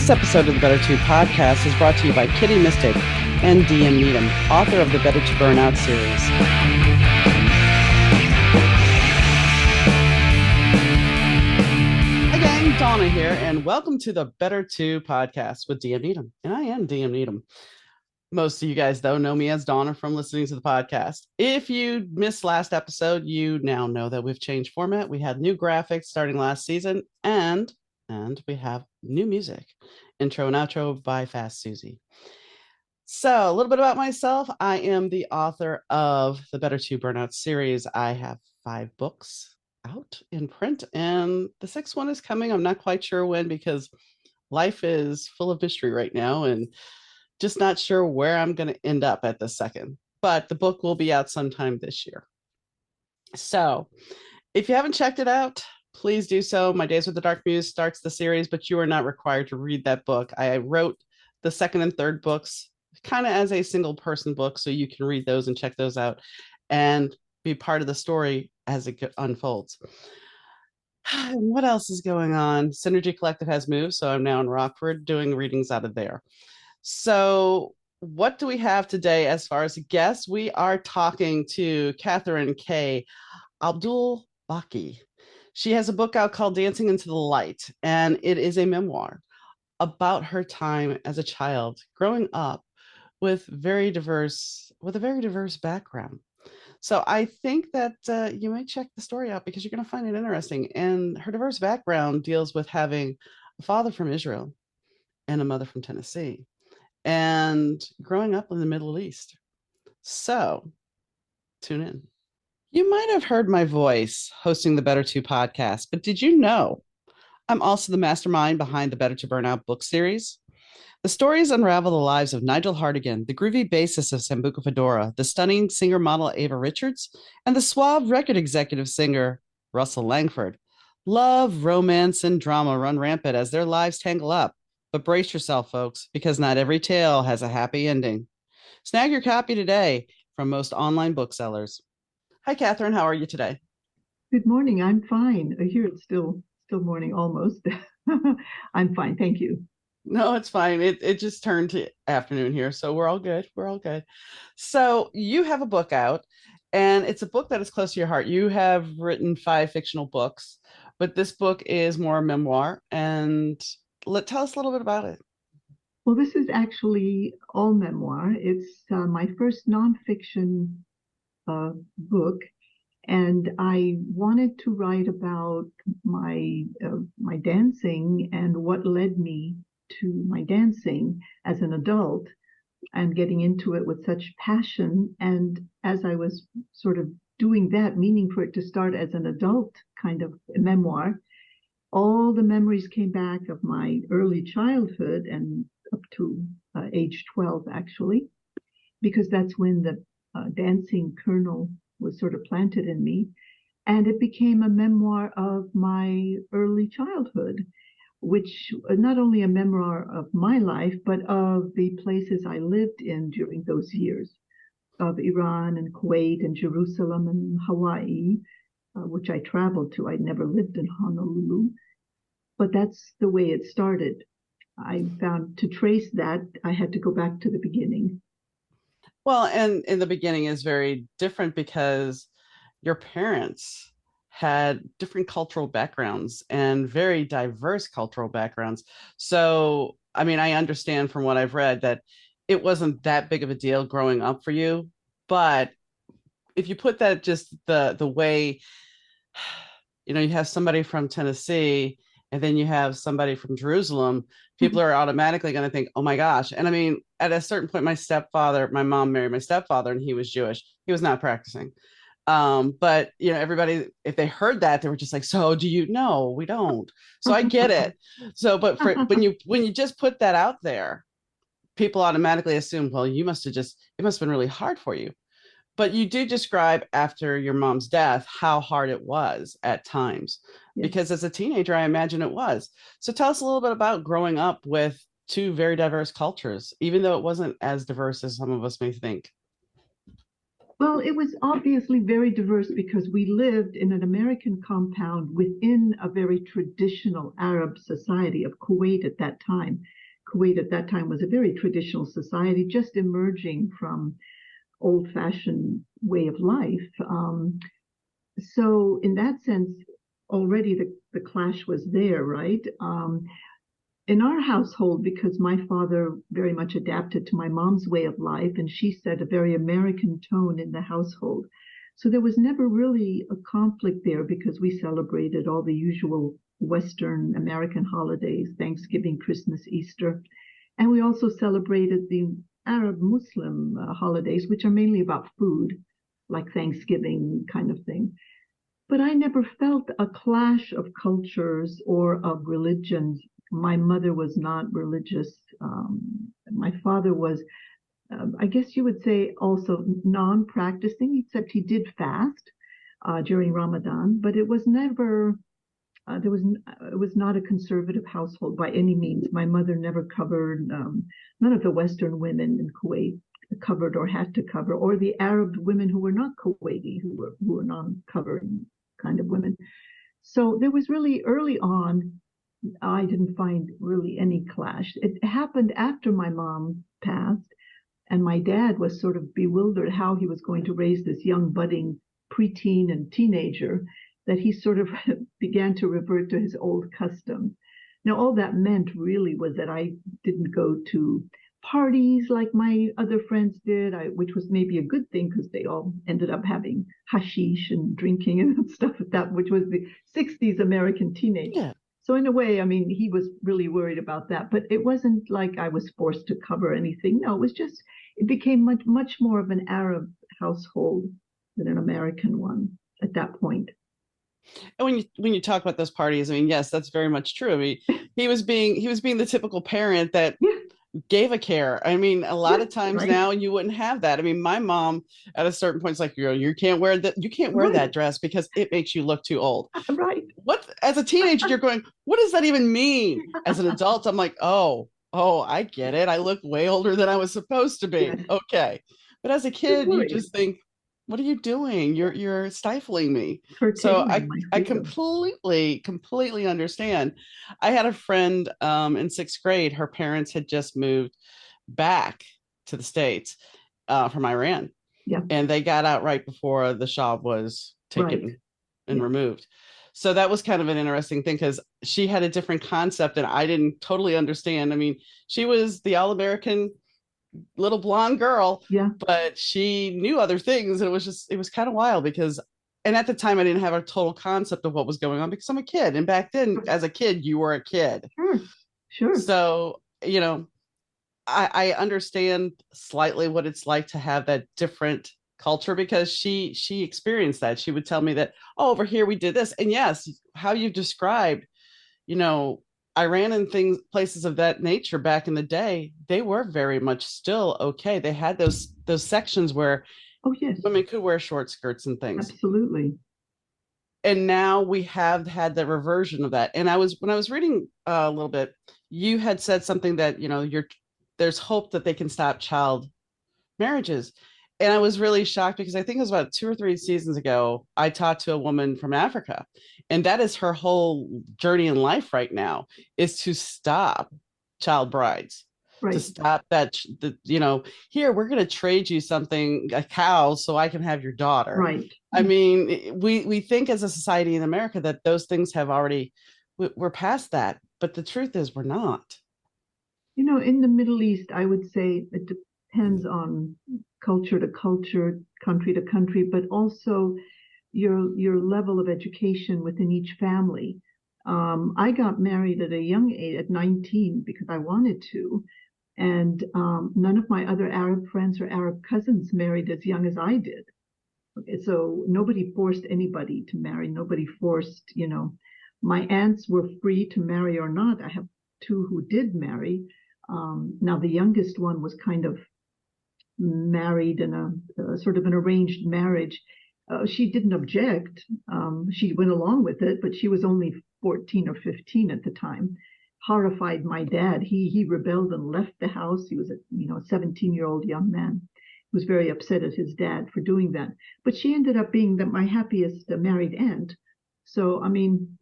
This episode of the Better To podcast is brought to you by Kitty Mystic and DM Needham, author of the Better To Burnout series. Hi gang, Donna here, and welcome to the Better To podcast with DM Needham. And I am DM Needham. Most of you guys, though, know me as Donna from listening to the podcast. If you missed last episode, you now know that we've changed format. We had new graphics starting last season, and we have new music. Intro and outro by Fast Susie. So a little bit about myself. I am the author of the Better To Burnout series. I have 5 books out in print, and the 6th one is coming. I'm not quite sure when because life is full of mystery right now and just not sure where I'm going to end up at the second. But the book will be out sometime this year. So if you haven't checked it out, please do so. My Days with the Dark Muse starts the series, but you are not required to read that book. I wrote the 2nd and 3rd books kind of as a single person book, so you can read those and check those out and be part of the story as it unfolds. What else is going on? Synergy Collective has moved, so I'm now in Rockford doing readings out of there. So what do we have today as far as guests? We are talking to Kathryn K, Abdul-Baki. She has a book out called Dancing into the Light, and it is a memoir about her time as a child growing up with a very diverse background. So I think that you might check the story out because you're going to find it interesting. And her diverse background deals with having a father from Israel and a mother from Tennessee and growing up in the Middle East. So tune in. You might have heard my voice hosting the Better To podcast, but did you know I'm also the mastermind behind the Better To Burnout book series? The stories unravel the lives of Nigel Hartigan, the groovy bassist of Sambuca Fedora, the stunning singer-model Ava Richards, and the suave record executive singer Russell Langford. Love, romance, and drama run rampant as their lives tangle up. But brace yourself, folks, because not every tale has a happy ending. Snag your copy today from most online booksellers. Hi, Kathyrn. How are you today? Good morning. I'm fine. Here it's still morning almost. I'm fine. Thank you. No, it's fine. It just turned to afternoon here, so we're all good. We're all good. So you have a book out, and it's a book that is close to your heart. You have written 5 fictional books, but this book is more a memoir. And tell us a little bit about it. Well, this is actually all memoir. It's my first nonfiction book, and I wanted to write about my dancing and what led me to my dancing as an adult and getting into it with such passion. And as I was sort of doing that, meaning for it to start as an adult kind of memoir, all the memories came back of my early childhood and up to age 12, actually, because that's when the dancing kernel was sort of planted in me. And it became a memoir of my early childhood, which not only a memoir of my life, but of the places I lived in during those years of Iran and Kuwait and Jerusalem and Hawaii, which I traveled to. I'd never lived in Honolulu, but that's the way it started. I found to trace that, I had to go back to the beginning. Well, and in the beginning is very different because your parents had different cultural backgrounds and very diverse cultural backgrounds. So, I mean, I understand from what I've read that it wasn't that big of a deal growing up for you, but if you put that just the way, you have somebody from Tennessee and then you have somebody from Jerusalem, people are automatically going to think, oh my gosh. And I mean, at a certain point, my mom married my stepfather and he was Jewish. He was not practicing. But everybody, if they heard that, they were just like, so do you? No, we don't. So I get it. So, but when you just put that out there, people automatically assume, well, it must have been really hard for you. But you do describe after your mom's death how hard it was at times, because as a teenager, I imagine it was. So tell us a little bit about growing up with 2 very diverse cultures, even though it wasn't as diverse as some of us may think. Well, it was obviously very diverse because we lived in an American compound within a very traditional Arab society of Kuwait at that time. Kuwait at that time was a very traditional society, just emerging from old-fashioned way of life. So in that sense, already the clash was there, right? In our household, because my father very much adapted to my mom's way of life, and she set a very American tone in the household. So there was never really a conflict there because we celebrated all the usual Western American holidays, Thanksgiving, Christmas, Easter. And we also celebrated the Arab Muslim holidays, which are mainly about food, like Thanksgiving kind of thing. But I never felt a clash of cultures or of religions. My mother was not religious. My father was, I guess you would say, also non-practicing, except he did fast during Ramadan. But it was never, it was not a conservative household by any means. My mother never covered, none of the Western women in Kuwait covered or had to cover, or the Arab women who were not Kuwaiti, who were non-covering kind of women. So there was really early on, I didn't find really any clash. It happened after my mom passed, and my dad was sort of bewildered how he was going to raise this young budding preteen and teenager, that he sort of began to revert to his old customs. Now, all that meant really was that I didn't go to parties like my other friends did, which was maybe a good thing because they all ended up having hashish and drinking and stuff like that, which was the 60s American teenage. Yeah. So in a way, I mean, he was really worried about that, but it wasn't like I was forced to cover anything. No, it was just, it became much more of an Arab household than an American one at that point. And when you talk about those parties, I mean, yes, that's very much true. I mean, he was being the typical parent that Yeah, gave a care. I mean, a lot of times right, now you wouldn't have that. I mean, my mom at a certain point is like, you can't wear that, you can't wear right, that dress because it makes you look too old. right. What, as a teenager, you're going, what does that even mean? As an adult, I'm like, oh, I get it. I look way older than I was supposed to be. Yes, Okay. But as a just kid, you worried, just think, what are you doing? You're stifling me. So curtailing my I freedom. completely understand. I had a friend in sixth grade. Her parents had just moved back to the States from Iran, Yeah, and they got out right before the Shah was right. taken and Yeah, removed. So that was kind of an interesting thing because she had a different concept and I didn't totally understand. I mean, she was the all American little blonde girl, yeah. but she knew other things. And it was kind of wild because, and at the time, I didn't have a total concept of what was going on because I'm a kid. And back then, as a kid, you were a kid. Sure, sure. So, I understand slightly what it's like to have that different culture because she experienced that. She would tell me that, oh, over here we did this. And yes, how you described, you know, Iran and things, places of that nature back in the day, they were very much still okay. They had those sections where Oh, yes, women could wear short skirts and things. absolutely. And now we have had the reversion of that. And when I was reading a little bit, you had said something that, there's hope that they can stop child marriages. And I was really shocked because I think it was about 2 or 3 seasons ago, I talked to a woman from Africa, and that is her whole journey in life right now is to stop child brides, to Right, stop that, here, we're going to trade you something, a cow, so I can have your daughter. right. I mean, we think as a society in America that those things have already, we're past that. But the truth is we're not. You know, in the Middle East, I would say it depends on culture to culture, country to country, but also your level of education within each family. I got married at a young age, at 19, because I wanted to, and none of my other Arab friends or Arab cousins married as young as I did. Okay, so nobody forced anybody to marry. Nobody forced, my aunts were free to marry or not. I have two who did marry. Now, the youngest one was kind of married in a sort of an arranged marriage. She didn't object. She went along with it, but she was only 14 or 15 at the time. Horrified my dad. He rebelled and left the house. He was a 17-year-old young man. was very upset at his dad for doing that. But she ended up being my happiest married aunt. So, I mean,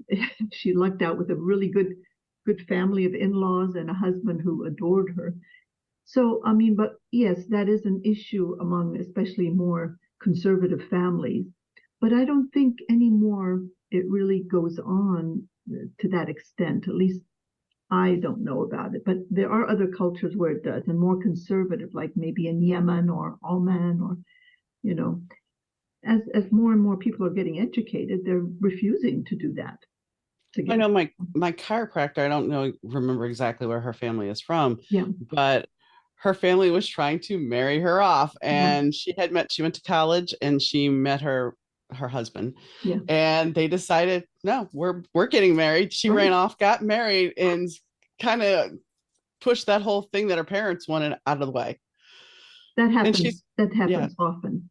she lucked out with a really good family of in-laws and a husband who adored her. So, I mean, but yes, that is an issue among especially more conservative families. But I don't think anymore it really goes on to that extent. At least I don't know about it. But there are other cultures where it does, and more conservative, like maybe in Yemen or Oman, or, you know, as more and more people are getting educated, they're refusing to do that. I know my chiropractor, I don't remember exactly where her family is from, Yeah, but her family was trying to marry her off, yeah, and she went to college and she met her husband, yeah. and they decided, no, we're getting married. She Right. ran off, got married, and kind of pushed that whole thing that her parents wanted out of the way. That And happens. she's That yeah. happens often.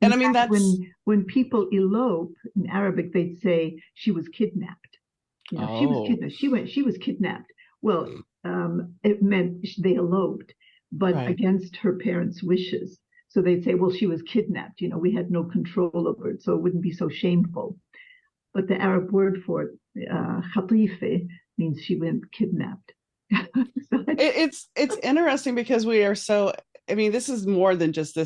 And In I mean fact, that's when people elope in Arabic, they'd say she was kidnapped. You know, she was oh, kidnapped. She was kidnapped. Well, it meant they eloped, but right. against her parents' wishes. So they'd say, well, she was kidnapped. You know, we had no control over it, so it wouldn't be so shameful. But the Arab word for it, khatife, means she went kidnapped. So It's interesting because we are so, I mean, this is more than just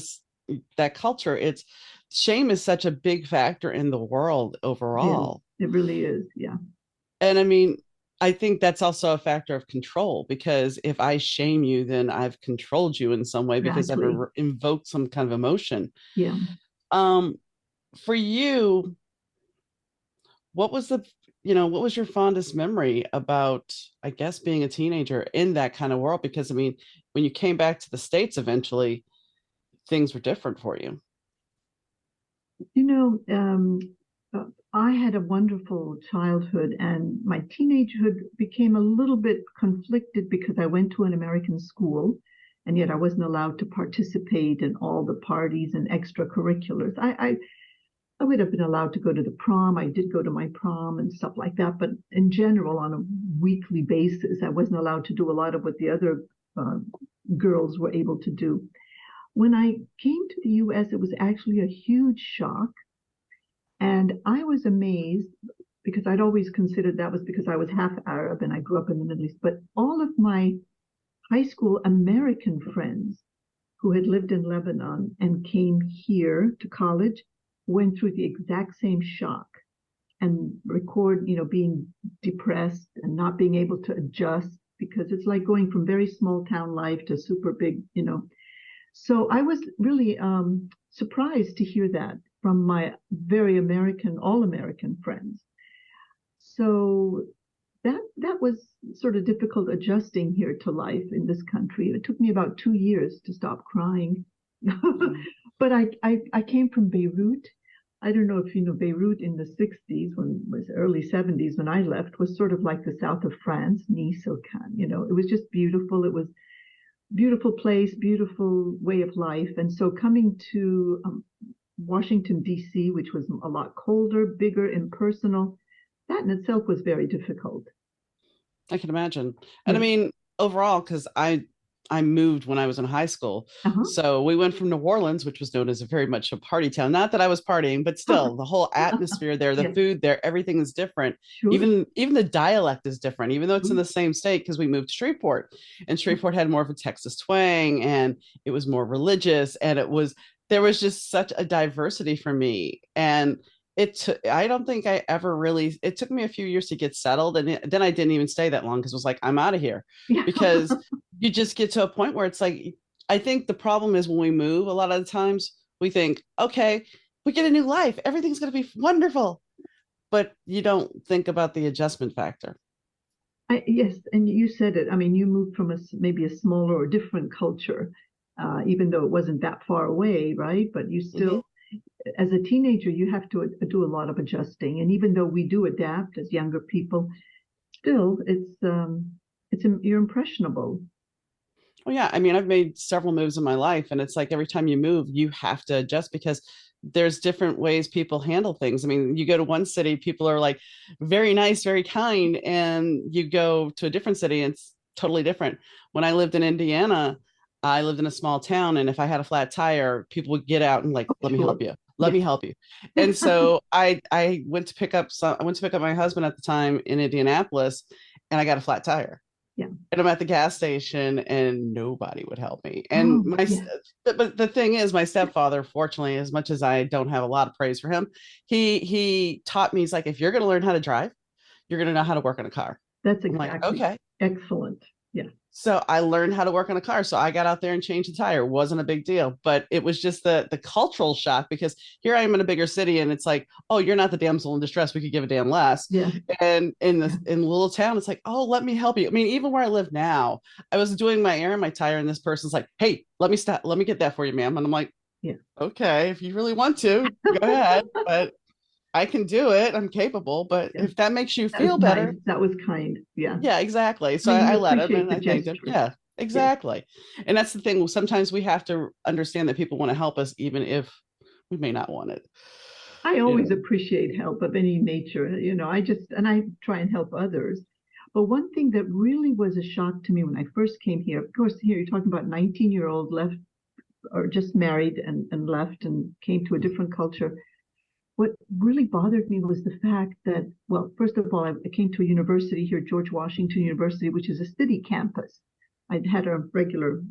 that culture. It's shame is such a big factor in the world it is. overall. It really is. Yeah. And I mean, I think that's also a factor of control, because if I shame you, then I've controlled you in some way because I've Exactly. invoked some kind of emotion. Yeah. Um, for you, what was what was your fondest memory about, I guess, being a teenager in that kind of world? Because I mean, when you came back to the States eventually, things were different for you. You know, I had a wonderful childhood, and my teenagehood became a little bit conflicted because I went to an American school, and yet I wasn't allowed to participate in all the parties and extracurriculars. I would have been allowed to go to the prom. I did go to my prom and stuff like that, but in general, on a weekly basis, I wasn't allowed to do a lot of what the other uh, girls were able to do. When I came to the US, it was actually a huge shock. And I was amazed because I'd always considered that was because I was half Arab and I grew up in the Middle East. But all of my high school American friends who had lived in Lebanon and came here to college went through the exact same shock and being depressed and not being able to adjust, because it's like going from very small town life to super big. So I was really surprised to hear that from my very all American friends. So that was sort of difficult adjusting here to life in this country. It took me about 2 years to stop crying. But I came from Beirut. I don't know if you know Beirut in the 60s, when it was early 70s when I left, was sort of like the south of France, Nice or Cannes. It was just beautiful. It was beautiful place, beautiful way of life. And so coming to Washington, D.C., which was a lot colder, bigger, impersonal, that in itself was very difficult. I can imagine. And I Yeah. mean, overall, because I moved when I was in high school. Uh-huh. So we went from New Orleans, which was known as a very much a party town. Not that I was partying, but still the whole atmosphere there, the Yes, food there, everything is different. sure. Even the dialect is different, even though it's in Sure. the same state, because we moved to Shreveport. And Shreveport had more of a Texas twang, and it was more religious, and there was just such a diversity for me. And I don't think I ever really, it took me a few years to get settled. And then I didn't even stay that long because it was like, I'm out of here, Yeah. because you just get to a point where it's like, I think the problem is when we move, a lot of the times we think, okay, we get a new life, everything's going to be wonderful, but you don't think about the adjustment factor. Yes, and you said it. I mean, you moved from maybe a smaller or different culture, even though it wasn't that far away, right? But you Mm-hmm. still, as a teenager, you have to do a lot of adjusting. And even though we do adapt as younger people, still, you're impressionable. Well, yeah, I mean, I've made several moves in my life, and it's like every time you move, you have to adjust because there's different ways people handle things. I mean, you go to one city, people are like very nice, very kind, and you go to a different city, and it's totally different. When I lived in Indiana, I lived in a small town, and if I had a flat tire, people would get out and like, Oh, let me sure. help you. Let Yes. me help you. And so I went to pick up my husband at the time in Indianapolis, and I got a flat tire. Yeah. And I'm at the gas station and nobody would help me. And Oh, yes. but the thing is, my stepfather, fortunately, as much as I don't have a lot of praise for him, he taught me, he's like, if you're gonna learn how to drive, you're gonna know how to work on a car. That's I'm like, exactly okay. excellent. Yeah. So I learned how to work on a car. So I got out there and changed the tire. It wasn't a big deal, but it was just the cultural shock because here I am in a bigger city and it's like, oh, you're not the damsel in distress. We could give a damn less. Yeah. And Yeah. in the little town, it's like, oh, let me help you. I mean, even where I live now, I was doing my air in my tire, and this person's like, hey, let me stop, let me get that for you, ma'am. And I'm like, Yeah. okay, if you really want to, go ahead. But I can do it. I'm capable. But Yeah. if that makes you That was feel nice. better, That was kind. Yeah. yeah, exactly. I So mean, I you let him appreciate and the I thanked him. gesture. Yeah, Yes. exactly. And that's the thing. Sometimes we have to understand that people want to help us, even if we may not want it. I You always know. appreciate help of any nature. And I try and help others. But one thing that really was a shock to me when I first came here, of course, here you're talking about 19-year-old left or just married and left and came to a different culture. What really bothered me was the fact that, well, first of all, I came to a university here, George Washington University, which is a city campus. I'd had a regular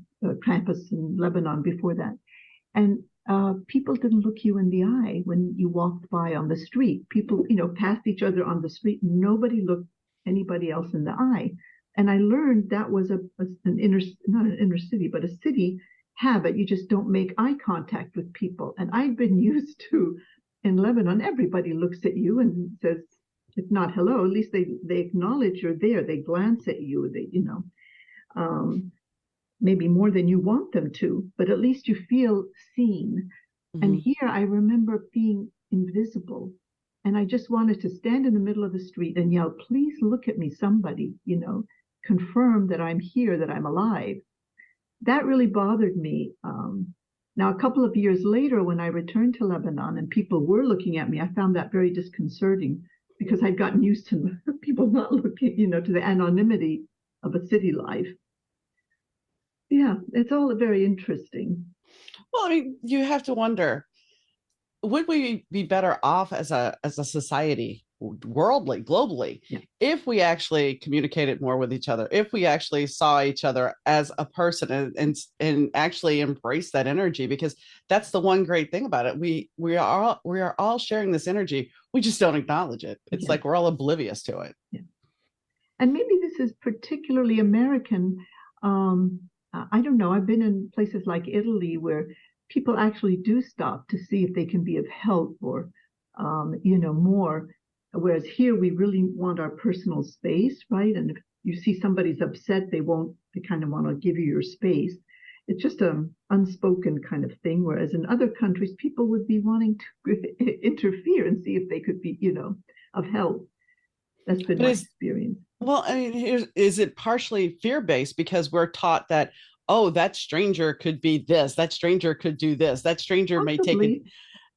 campus in Lebanon before that. And people didn't look you in the eye when you walked by on the street. People, passed each other on the street. Nobody looked anybody else in the eye. And I learned that was not an inner city, but a city habit. You just don't make eye contact with people. And I'd been used to in Lebanon, everybody looks at you and says, if not hello, at least they acknowledge you're there. They glance at you. Um, maybe more than you want them to, but at least you feel seen. And Mhm. here I remember being invisible. And I just wanted to stand in the middle of the street and yell, please look at me, somebody, confirm that I'm here, that I'm alive. That really bothered me. Now, a couple of years later, when I returned to Lebanon and people were looking at me, I found that very disconcerting because I'd gotten used to people not looking, to the anonymity of a city life. Yeah, it's all very interesting. Well, I mean, you have to wonder, would we be better off as a society, worldly, globally, Yeah, if we actually communicated more with each other, if we actually saw each other as a person and actually embrace that energy? Because that's the one great thing about it. We are all sharing this energy. We just don't acknowledge it. It's yes, like we're all oblivious to it. yeah. And maybe this is particularly American. Um, I don't know. I've been in places like Italy where people actually do stop to see if they can be of help or, more. Whereas here we really want our personal space, right? And if you see somebody's upset, they kind of want to give you your space. It's just an unspoken kind of thing. Whereas in other countries, people would be wanting to interfere and see if they could be, of help. That's been But my is experience. Well, I mean, is it partially fear based because we're taught that, oh, that stranger could be this, that stranger could do this, that stranger may take it. Possibly,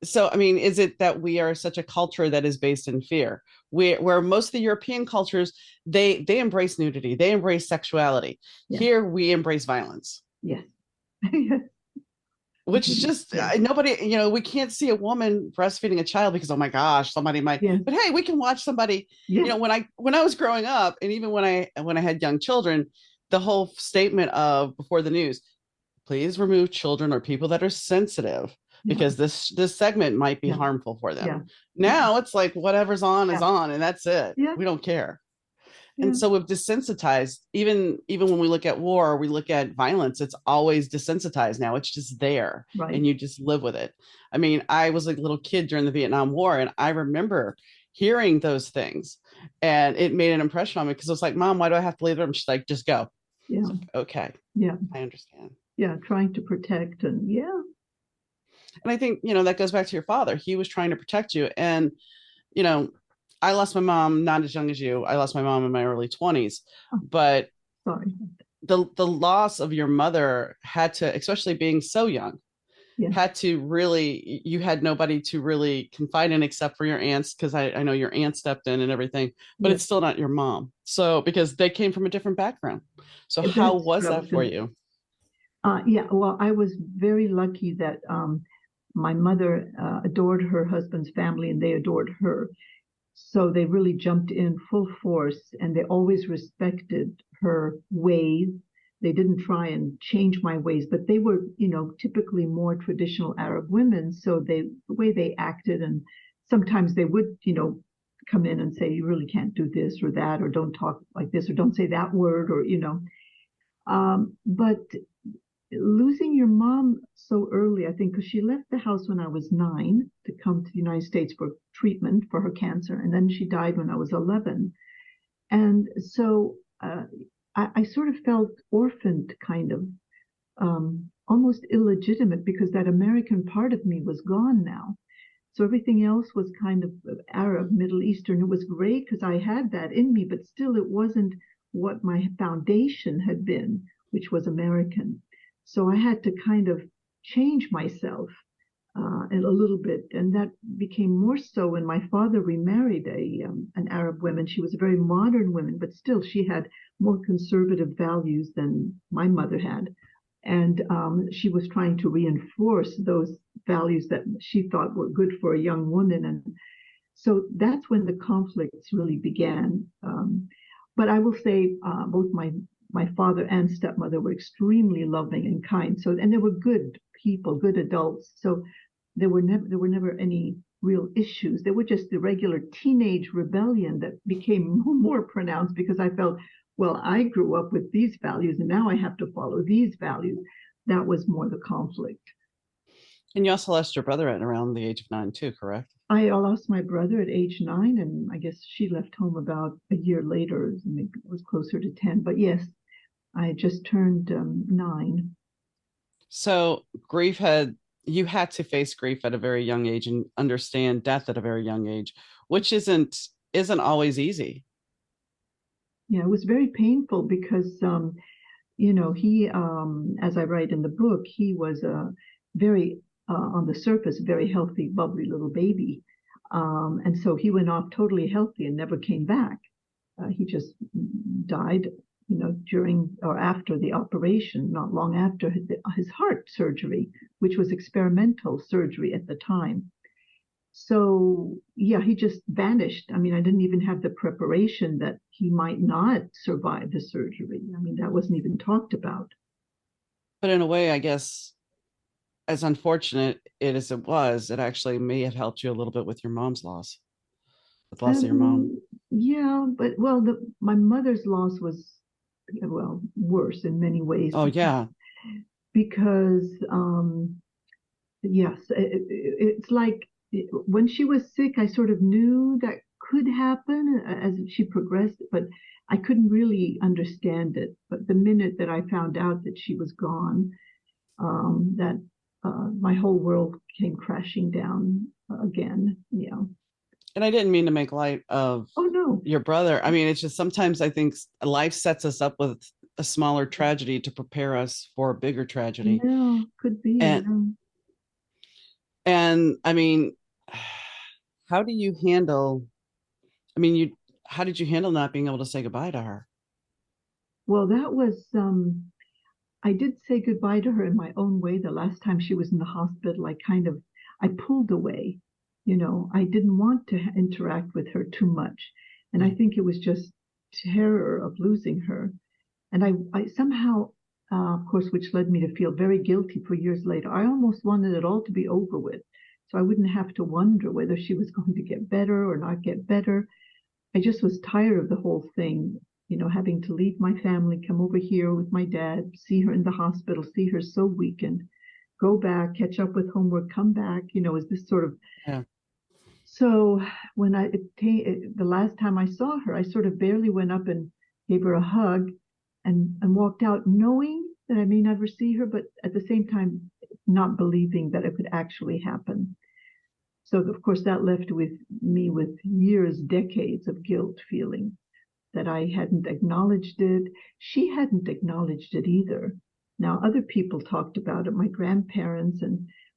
So, I mean, is it that we are such a culture that is based in fear? Where most of the European cultures, they embrace nudity, they embrace sexuality. yeah, Here we embrace violence, yes, yes, which just yeah, nobody, we can't see a woman breastfeeding a child because, oh my gosh, somebody might. yes, But hey, we can watch somebody. yes, When I was growing up, and even when I had young children, the whole statement of before the news, please remove children or people that are sensitive yeah, because this segment might be yeah, harmful for yeah, them. yeah, Now it's like whatever's on is yeah, on, and that's it. yeah, We don't care. And yeah, so we've desensitized. Even when we look at war, we look at violence, it's always desensitized now. It's just there right. and you just live with it. I mean, I was a little kid during the Vietnam War, and I remember hearing those things, and it made an impression on me because I was like, Mom, why do I have to leave them? She's like, just go. It's Yeah, like, okay, yeah, I understand. yeah, trying to protect and yeah, And I think, that goes back to your father. He was trying to protect you. And, you know, I lost my mom not as young as you. I lost my mom in my early 20s. oh, But sorry. the loss of your mother had to, especially being so young, Yeah, had to really, you had nobody to really confide in except for your aunts, because I know your aunt stepped in and everything, but yeah, it's still not your mom. So because they came from a different background. So how that's was what I was that for gonna. you? Yeah, well, I was very lucky that my mother adored her husband's family and they adored her. So they really jumped in full force and they always respected her ways. They didn't try and change my ways, but they were, typically more traditional Arab women. So the way they acted, and sometimes they would, come in and say, you really can't do this or that, or don't talk like this, or don't say that word, but losing your mom so early, I think, because she left the house when I was 9 to come to the United States for treatment for her cancer, and then she died when I was 11. And so I sort of felt orphaned, kind of, almost illegitimate, because that American part of me was gone now. So everything else was kind of Arab, Middle Eastern. It was great because I had that in me, but still it wasn't what my foundation had been, which was American. So I had to kind of change myself a little bit, and that became more so when my father remarried an Arab woman. She was a very modern woman, but still she had more conservative values than my mother had, and she was trying to reinforce those values that she thought were good for a young woman, and so that's when the conflicts really began. But I will say both my father and stepmother were extremely loving and kind. So, and they were good people, good adults. So there were never any real issues. There were just the regular teenage rebellion that became more pronounced because I felt, well, I grew up with these values and now I have to follow these values. That was more the conflict. And you also lost your brother at around the age of 9 too, correct? I lost my brother at age 9, and I guess she left home about a year later. Maybe it was closer to 10. But yes, I just turned 9. So you had to face grief at a very young age and understand death at a very young age, which isn't always easy. Yeah, it was very painful because, he, as I write in the book, he was a very, on the surface, very healthy, bubbly little baby. And so he went off totally healthy and never came back. He just died, during or after the operation, not long after his heart surgery, which was experimental surgery at the time. So, yeah, he just vanished. I mean, I didn't even have the preparation that he might not survive the surgery. I mean, that wasn't even talked about. But in a way, I guess, as unfortunate as it was, it actually may have helped you a little bit with your mom's loss, with the loss of your mom. Yeah, but well, my mother's loss was, well, worse in many ways Oh yeah. because yes, it's like when she was sick, I sort of knew that could happen as she progressed, but I couldn't really understand it. But the minute that I found out that she was gone, that my whole world came crashing down again. Yeah. And I didn't mean to make light of Oh no. your brother. I mean, it's just sometimes I think life sets us up with a smaller tragedy to prepare us for a bigger tragedy. Yeah, could be. And Yeah. and I mean, how do you handle, I mean, how did you handle not being able to say goodbye to her? Well, that was I did say goodbye to her in my own way. The last time she was in the hospital, I pulled away. I didn't want to interact with her too much. And I think it was just terror of losing her. And I somehow, of course, which led me to feel very guilty for years later. I almost wanted it all to be over with. So I wouldn't have to wonder whether she was going to get better or not get better. I just was tired of the whole thing, having to leave my family, come over here with my dad, see her in the hospital, see her so weakened, go back, catch up with homework, come back, is this sort of. Yeah. So when the last time I saw her, I sort of barely went up and gave her a hug and walked out knowing that I may never see her, but at the same time, not believing that it could actually happen. So of course that left with me with years, decades of guilt feeling that I hadn't acknowledged it. She hadn't acknowledged it either. Now other people talked about it, my grandparents,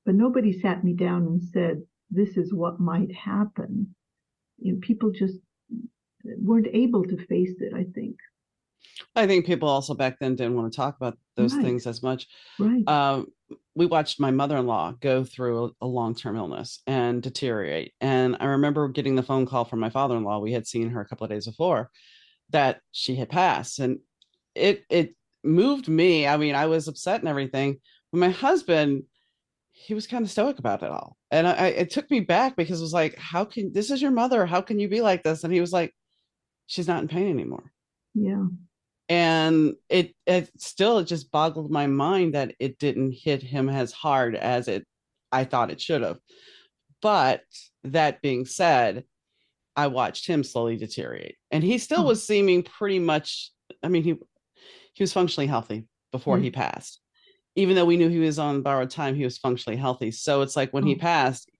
but nobody sat me down and said, this is what might happen. People just weren't able to face it, I think. I think people also back then didn't want to talk about those Right, things as much. right. Um, we watched my mother-in-law go through a long-term illness and deteriorate. And I remember getting the phone call from my father-in-law. We had seen her a couple of days before that she had passed. And it moved me. I mean, I was upset and everything. But my husband, he was kind of stoic about it all. And it took me back because it was like, how can this is your mother? How can you be like this? And he was like, she's not in pain anymore. Yeah. And it still it just boggled my mind that it didn't hit him as hard as it I thought it should have. But that being said, I watched him slowly deteriorate, and he still Oh, was seeming pretty much. I mean, he was functionally healthy before yes. he passed. Even though we knew he was on borrowed time, he was functionally healthy. So it's like when he Oh, passed,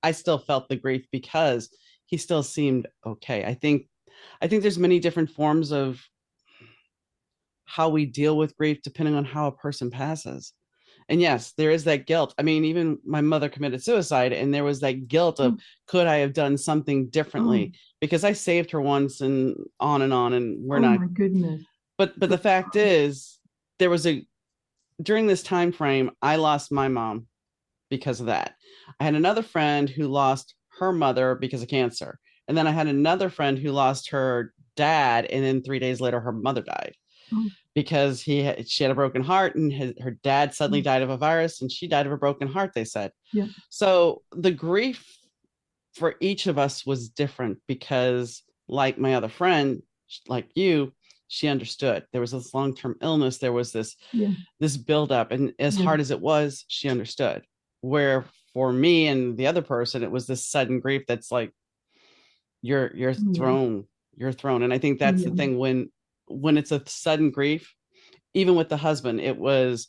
I still felt the grief because he still seemed okay. I think there's many different forms of how we deal with grief depending on how a person passes. And yes, there is that guilt. I mean, even my mother committed suicide, and there was that guilt of oh, could I have done something oh, differently? Because I saved her once and on, and we're oh not. my goodness. But So the fact sorry. is, there was a during this time frame, I lost my mom because of that. I had another friend who lost her mother because of cancer, and then I had another friend who lost her dad, and then 3 days later, her mother died Oh, because she had a broken heart, and her dad suddenly oh, died of a virus, and she died of a broken heart, they said. yeah. So the grief for each of us was different because, like my other friend, like you, she understood there was this long-term illness, there was Yeah. this buildup, and as Yeah. hard as it was, she understood. Where for me and the other person, it was this sudden grief that's like you're Yeah. thrown, you're thrown. And I think that's the Yeah. thing when it's a sudden grief, even with the husband, it was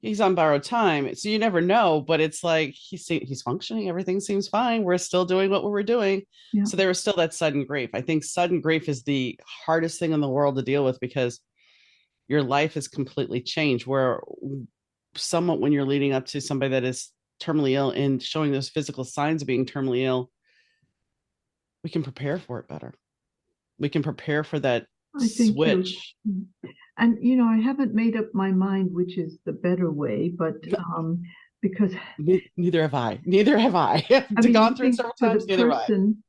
he's on borrowed time, so you never know. But it's like he's functioning, everything seems fine, we're still doing what we were doing. Yeah. So there was still that sudden grief. I think sudden grief is the hardest thing in the world to deal with because your life is completely changed. Where somewhat when you're leading up to somebody that is terminally ill and showing those physical signs of being terminally ill, we can prepare for it better. We can prepare for that I think you're, switch. and I haven't made up my mind which is the better way, but because Neither have I. Neither have I. I To mean, I gone through it think several for the times. Neither have I. person,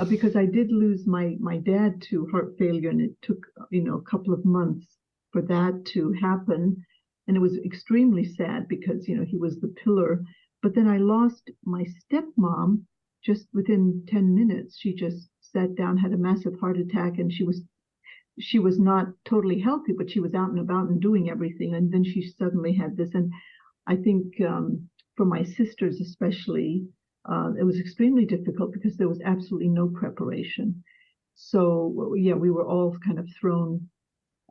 because I did lose my dad to heart failure, and it took a couple of months for that to happen, and it was extremely sad because he was the pillar. But then I lost my stepmom just within 10 minutes. She just sat down, had a massive heart attack, and she was not totally healthy, but she was out and about and doing everything. And then she suddenly had this. And I think for my sisters, especially, it was extremely difficult because there was absolutely no preparation. So, yeah, we were all kind of thrown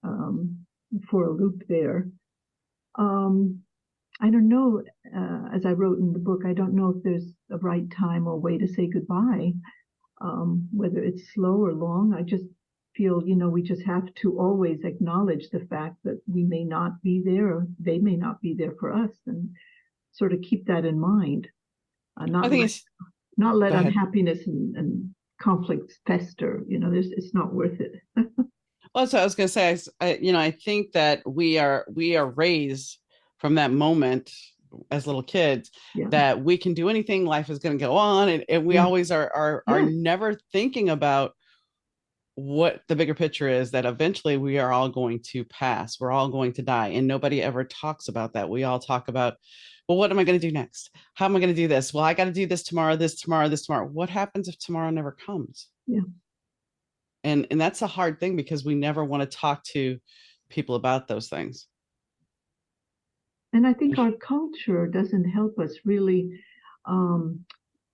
um, for a loop there. Um, I don't know, as I wrote in the book, I don't know if there's a right time or way to say goodbye, whether it's slow or long. I just feel, we just have to always acknowledge the fact that we may not be there, or they may not be there for us, and sort of keep that in mind. I Not think let it's not let go ahead. unhappiness and conflicts fester. It's not worth it. Well, that's what I was going to say. I think that we are raised from that moment as little kids Yeah, that we can do anything. Life is going to go on, and we yeah, always are yes, never thinking about what the bigger picture is. That eventually we are all going to pass. We're all going to die, and nobody ever talks about that. We all talk about, well, what am I going to do next? How am I going to do this? Well, I got to do this tomorrow. This tomorrow. This tomorrow. What happens if tomorrow never comes? yeah. And that's a hard thing because we never want to talk to people about those things. And I think our culture doesn't help us really. Um,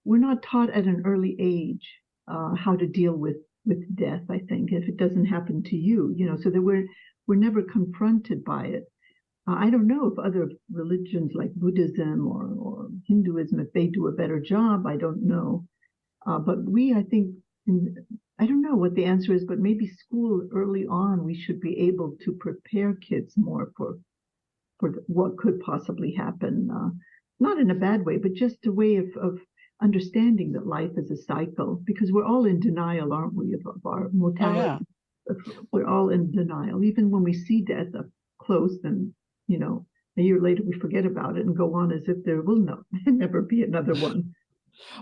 we're not taught at an early age how to deal with death. I think if it doesn't happen to you, so that we're never confronted by it. I don't know if other religions like Buddhism or Hinduism, if they do a better job. I don't know. But I think, I don't know what the answer is, but maybe school early on, we should be able to prepare kids more for what could possibly happen. Not in a bad way, but just a way of understanding that life is a cycle, because we're all in denial, aren't we, of our Oh yeah. mortality. we're all in denial. Even when we see death up close, and you know, a year later we forget about it and go on as if there will never be another one.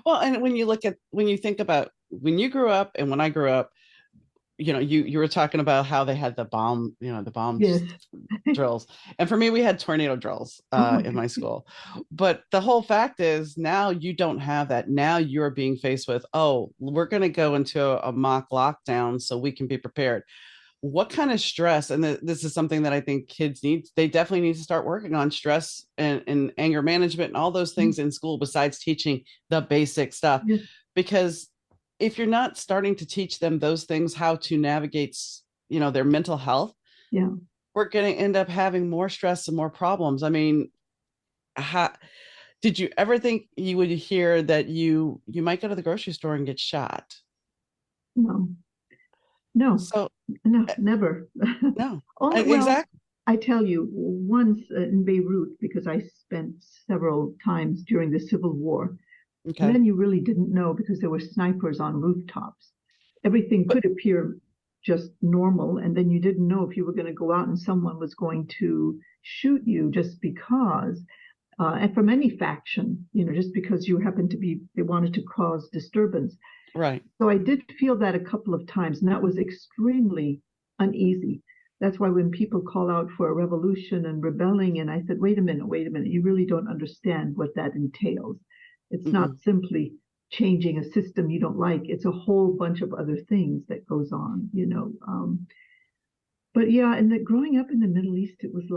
Well, and when you think about when you grew up and when I grew up, you were talking about how they had the bomb, the bomb Yes. drills. And for me, we had tornado drills Oh my in God. my school. But the whole fact is now you don't have that. Now you're being faced with, oh, we're going to go into a mock lockdown so we can be prepared. What kind of stress? And this is something that I think kids need. They definitely need to start working on stress and anger management and all those things in school besides teaching the basic stuff. Yes. Because if you're not starting to teach them those things, how to navigate, their mental health, Yeah. we're going to end up having more stress and more problems. I mean, did you ever think you would hear that you might go to the grocery store and get shot? No. No. So No. Never. no, Only, well, exactly. I tell you, once in Beirut, because I spent several times during the Civil War, and Okay, then you really didn't know because there were snipers on rooftops. Everything but could appear just normal, and then you didn't know if you were going to go out and someone was going to shoot you just because, and from any faction, just because you happened to be, they wanted to cause disturbance. right. So I did feel that a couple of times, and that was extremely uneasy. That's why when people call out for a revolution and rebelling, and I said, wait a minute, you really don't understand what that entails. It's Mm-mm. not simply changing a system you don't like. It's a whole bunch of other things that goes on. But yeah, and growing up in the Middle East, it was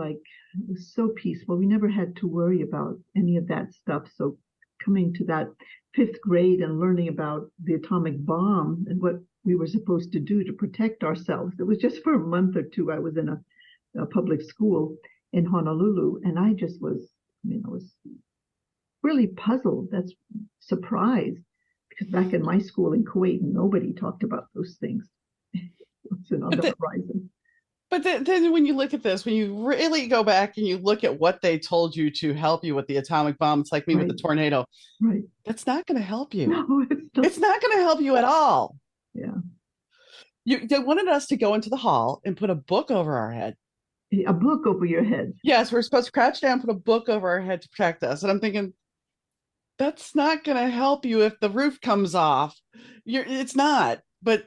so peaceful. We never had to worry about any of that stuff. So coming to that fifth grade and learning about the atomic bomb and what we were supposed to do to protect ourselves. It was just for a month or two. I was in a public school in Honolulu, and I was really puzzled. That's surprised because back in my school in Kuwait, nobody talked about those things. It's on But the the, horizon. but then when you look at this, when you really go back and you look at what they told you to help you with the atomic bomb, it's like me with Right, the tornado. right. That's not going to help you. No, it's not. It's not going to help you at all. Yeah. They wanted us to go into the hall and put a book over our head. A book over your head. Yes, we're supposed to crouch down, put a book over our head to protect us. And I'm thinking, that's not going to help you if the roof comes off. It's not. But,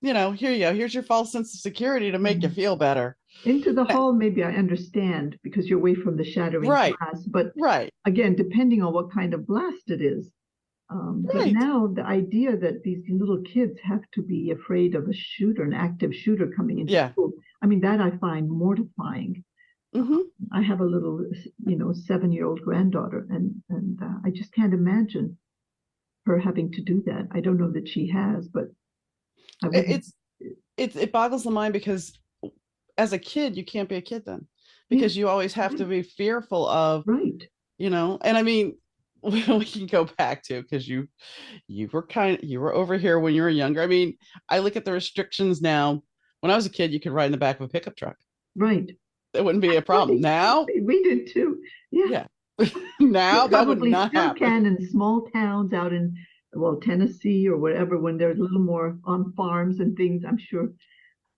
here you go. Here's your false sense of security to make you Mhm. feel better. Into the hall, maybe I understand because you're away from the shattering Right, glass. But right, again, depending on what kind of blast it is. But right. now the idea that these little kids have to be afraid of a shooter, an active shooter coming into Yeah. school, I mean, that I find mortifying. Hmm. I have a little, 7-year-old granddaughter, and I just can't imagine her having to do that. I don't know that she has, but I wouldn't. It's it boggles the mind because as a kid, you can't be a kid then Yeah, because you always have to right, be fearful of, right. and I mean, we can go back to because you were over here when you were younger. I mean, I look at the restrictions now. When I was a kid, you could ride in the back of a pickup truck. Right. That wouldn't be a problem. Right. Now, We did too. Yeah. yeah. You Now that would probably not still happen. can in small towns out in, well, Tennessee or whatever, when there's a little more on farms and things, I'm sure.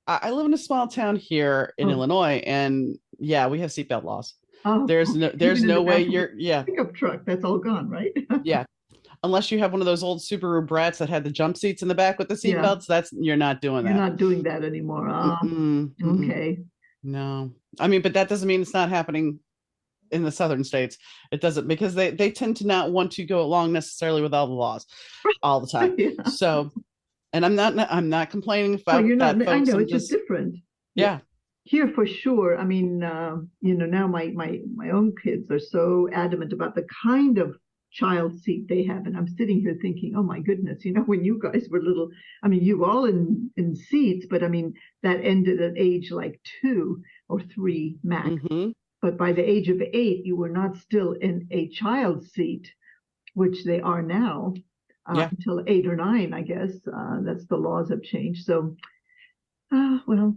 I live in a small town here in Oh, Illinois, and yeah, we have seatbelt laws. oh, There's even in the no way back of a you're yeah, pickup truck, that's all gone, right? yeah. Unless you have one of those old Subaru Brats that had the jump seats in the back with the Yeah, seatbelts, that's you're not doing you're that. not doing that anymore. Mm-mm, mm-mm. Okay. No. I mean, but that doesn't mean it's not happening in the southern states. It doesn't because they tend to not want to go along necessarily with all the laws all the time. Yeah. So, and I'm not complaining Well, about you're not, that, I folks. know I'm it's just just different. Yeah. yeah. Here for sure. I mean, now my own kids are so adamant about the kind of child seat they have, and I'm sitting here thinking, oh my goodness, when you guys were little, I mean, you all in seats, but I mean that ended at age like 2 or 3 max. Mm-hmm. But by the age of 8, you were not still in a child seat, which they are now, Yeah. until 8 or 9, I guess. That's the laws have changed. So, well,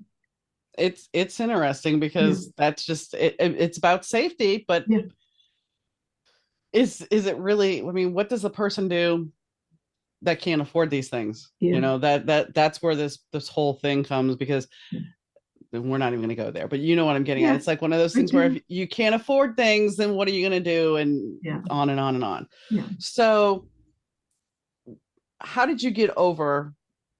It's interesting yeah, because that's just it's about safety, but yeah. is it really, I mean, what does the person do that can't afford these things. Yeah. You know, that's where this whole thing comes, because we're not even going to go there, but you know what I'm getting at. Yeah, It's like one of those I things where do. if you can't afford things, then what are you going to do? And Yeah. on and on and on. Yeah. So how did you get over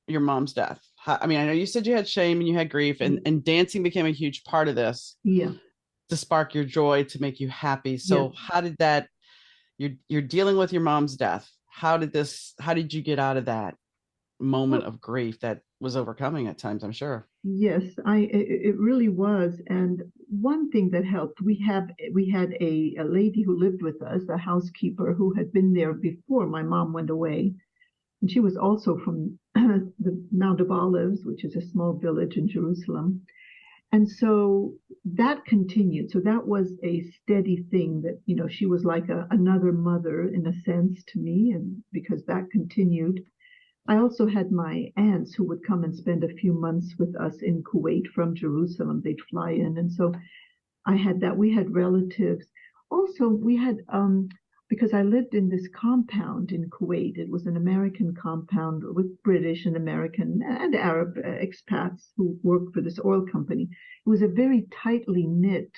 your mom's death? I mean, I know you said you had shame and you had grief, and dancing became a huge part of this Yeah. to spark your joy, to make you happy. Yeah. So how did that, you're dealing with your mom's death. How did you get out of that moment Well, of grief that was overcoming at times, I'm sure? yes, it really was. And one thing that helped, we had a lady who lived with us, a housekeeper who had been there before my mom went away. And she was also from the Mount of Olives, which is a small village in Jerusalem. And so that continued. So that was a steady thing that, she was like another mother in a sense to me. And because that continued, I also had my aunts who would come and spend a few months with us in Kuwait from Jerusalem. They'd fly in. And so I had that. We had relatives. Also, we had, because I lived in this compound in Kuwait. It was an American compound with British and American and Arab expats who worked for this oil company. It was a very tightly knit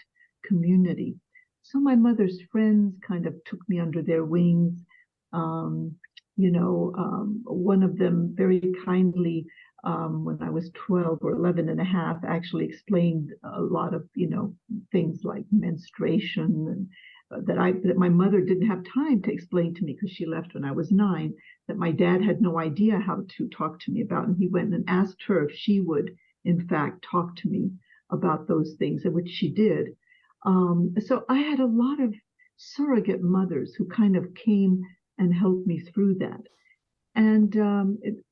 community. So my mother's friends kind of took me under their wings. Um, one of them very kindly, when I was 12 or 11 and a half, actually explained a lot of, things like menstruation, and that my mother didn't have time to explain to me because she left when I was 9, that my dad had no idea how to talk to me about. And he went and asked her if she would, in fact, talk to me about those things, and which she did. So I had a lot of surrogate mothers who kind of came and helped me through that. And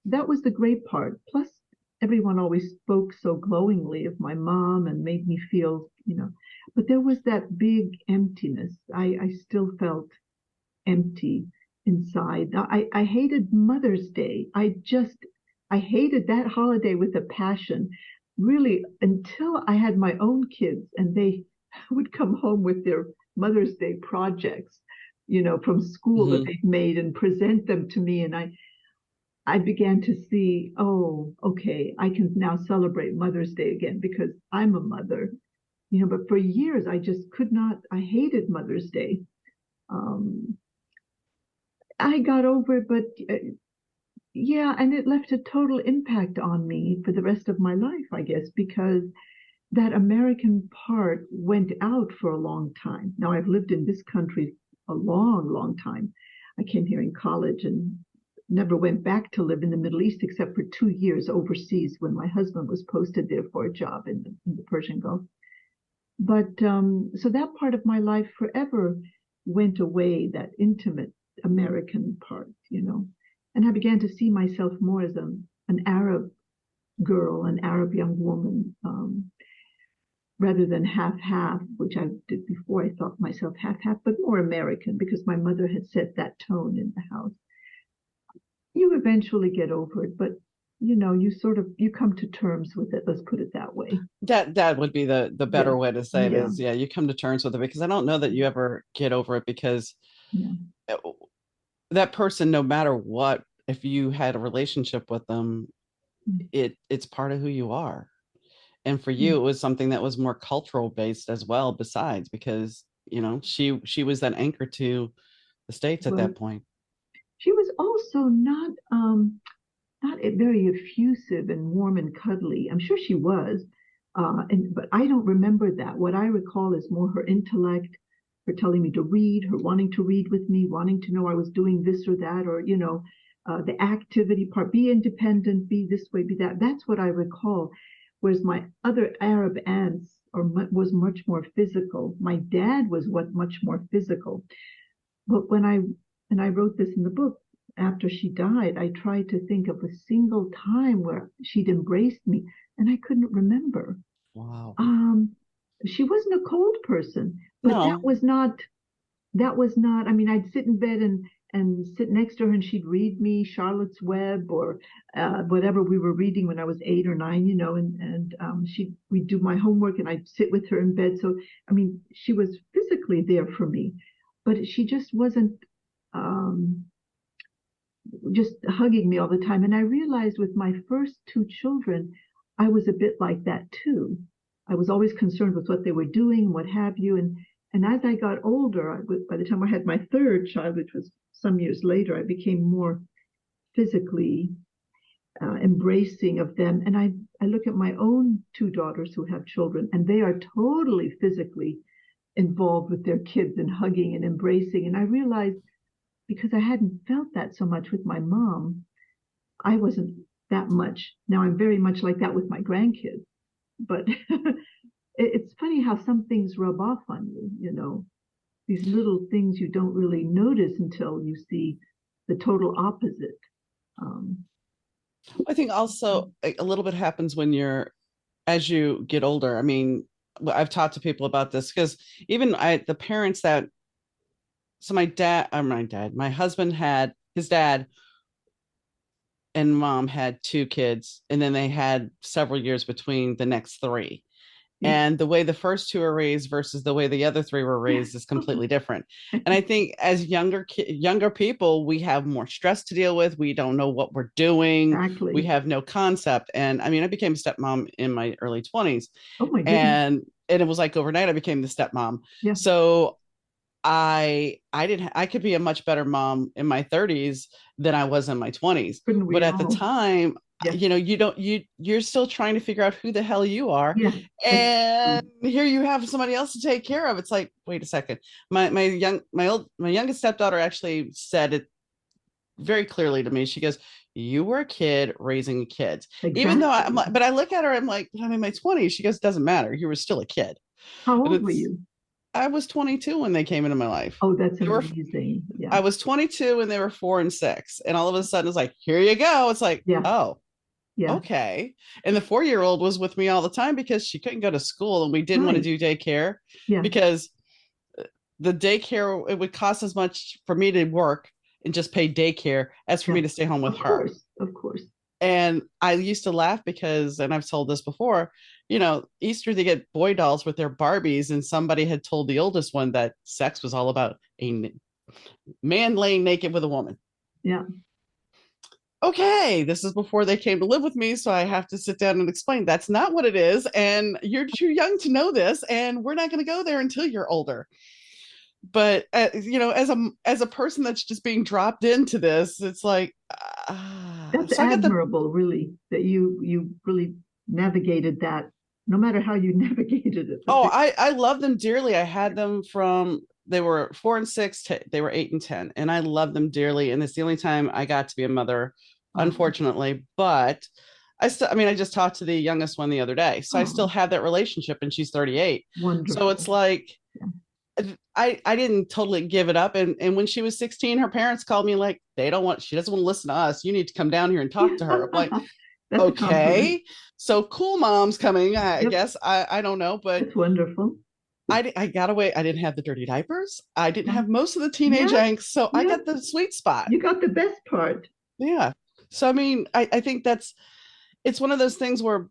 that was the great part. Plus, everyone always spoke so glowingly of my mom and made me feel, but there was that big emptiness. I still felt empty inside. I hated Mother's Day. I hated that holiday with a passion, really, until I had my own kids and they would come home with their Mother's Day projects, from school that they'd made and present them to me. And I began to see, oh, okay, I can now celebrate Mother's Day again because I'm a mother, but for years I just could not, I hated Mother's Day. Um, I got over it, but yeah, and it left a total impact on me for the rest of my life, I guess, because that American part went out for a long time. Now I've lived in this country a long, long time. I came here in college and never went back to live in the Middle East except for 2 years overseas when my husband was posted there for a job in the Persian Gulf. But so that part of my life forever went away, that intimate American part, And I began to see myself more as an Arab girl, an Arab young woman, rather than half-half, which I did before. I thought myself half-half, but more American because my mother had set that tone in the house. You eventually get over it, but you come to terms with it. Let's put it that way. That would be the Yeah, better way to say it, yeah, is, yeah, you come to terms with it, because I don't know that you ever get over it, because yeah, that person, no matter what, if you had a relationship with them, it's part of who you are. And for you, it was something that was more cultural based as well, besides, because she was that anchor to the States at right. that point. She was also not very effusive and warm and cuddly. I'm sure she was, but I don't remember that. What I recall is more her intellect, her telling me to read, her wanting to read with me, wanting to know I was doing this or that, or the activity part, be independent, be this way, be that. That's what I recall. Whereas my other Arab aunts was much more physical. My dad was much more physical. But and I wrote this in the book, after she died, I tried to think of a single time where she'd embraced me, and I couldn't remember. Wow. She wasn't a cold person, but No. that was not. I mean, I'd sit in bed and sit next to her, and she'd read me Charlotte's Web or whatever we were reading when I was 8 or 9, and we'd do my homework, and I'd sit with her in bed. So I mean, she was physically there for me, but she just wasn't. just hugging me all the time. And I realized with my first two children, I was a bit like that too. I was always concerned with what they were doing, what have you. And as I got older, by the time I had my third child, which was some years later, I became more physically embracing of them. And I look at my own two daughters who have children, and they are totally physically involved with their kids and hugging and embracing. And I realized because I hadn't felt that so much with my mom, I wasn't that much. Now I'm very much like that with my grandkids. But it's funny how some things rub off on you, you know, these little things you don't really notice until you see the total opposite. I think also a little bit happens when as you get older. I mean, I've talked to people about this because even the parents that, so my husband had, his dad and mom had two kids, and then they had several years between the next three. And the way the first two are raised versus the way the other three were raised is completely different. And I think as younger people, we have more stress to deal with. We don't know what we're doing. Exactly. We have no concept. And I mean, I became a stepmom in my early 20s. Oh my goodness. And it was like overnight I became the stepmom. Yeah. So I could be a much better mom in my 30s than I was in my 20s. But at the time, yeah, you know, you're still trying to figure out who the hell you are. Yeah. And here you have somebody else to take care of. It's like, wait a second. My youngest stepdaughter actually said it very clearly to me. She goes, "You were a kid raising kids." Exactly. Even though but I look at her, I'm like, I'm in my 20s. She goes, "Doesn't matter. You were still a kid." How old were you? I was 22 when they came into my life. Oh, that's amazing. Yeah. I was 22 when they were 4 and 6. And all of a sudden it's like, here you go. It's like, yeah. Oh, yeah. Okay. And the 4-year-old was with me all the time because she couldn't go to school and we didn't want to do daycare. Yeah. Because the daycare, it would cost as much for me to work and just pay daycare as for me to stay home with her. Of course. And I used to laugh because, and I've told this before, you know, Easter, they get boy dolls with their Barbies, and somebody had told the oldest one that sex was all about a man laying naked with a woman. Yeah. Okay, this is before they came to live with me, so I have to sit down and explain that's not what it is, and you're too young to know this, and we're not going to go there until you're older. But you know, as a person that's just being dropped into this, it's like that's admirable, really, that you really navigated that, no matter how you navigated it. Oh, I love them dearly. I had them from they were 4 and 6, they were 8 and 10, and I love them dearly. And it's the only time I got to be a mother, unfortunately. But I just talked to the youngest one the other day, so I still have that relationship, and she's 38. Wonderful. So it's like. Yeah. I didn't totally give it up. And when she was 16, her parents called me like, she doesn't want to listen to us. You need to come down here and talk to her. I'm like, okay, so cool, mom's coming. I guess I don't know, but it's wonderful. I got away. I didn't have the dirty diapers. I didn't have most of the teenage angst. So I got the sweet spot. You got the best part. Yeah. So, I mean, I think it's one of those things where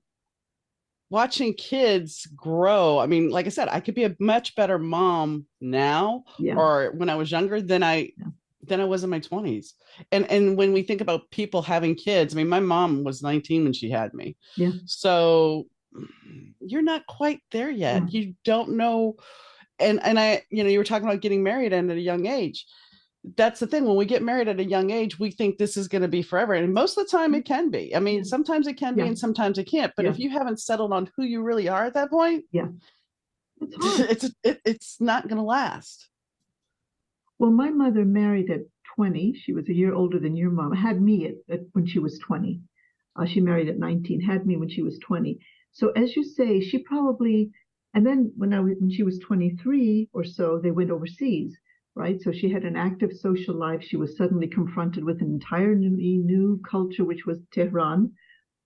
watching kids grow. I mean, like I said, I could be a much better mom now or when I was younger than I was in my 20s. And when we think about people having kids, I mean, my mom was 19 when she had me. Yeah. So you're not quite there yet. Yeah. You don't know. And I, you know, you were talking about getting married and at a young age. That's the thing. When we get married at a young age, we think this is going to be forever. And most of the time it can be. I mean, sometimes it can be and sometimes it can't. But if you haven't settled on who you really are at that point, it's not going to last. Well, my mother married at 20. She was a year older than your mom. Had me when she was 20. She married at 19, had me when she was 20. So as you say, she probably, and then when she was 23 or so, they went overseas. Right. So she had an active social life. She was suddenly confronted with an entirely new culture, which was Tehran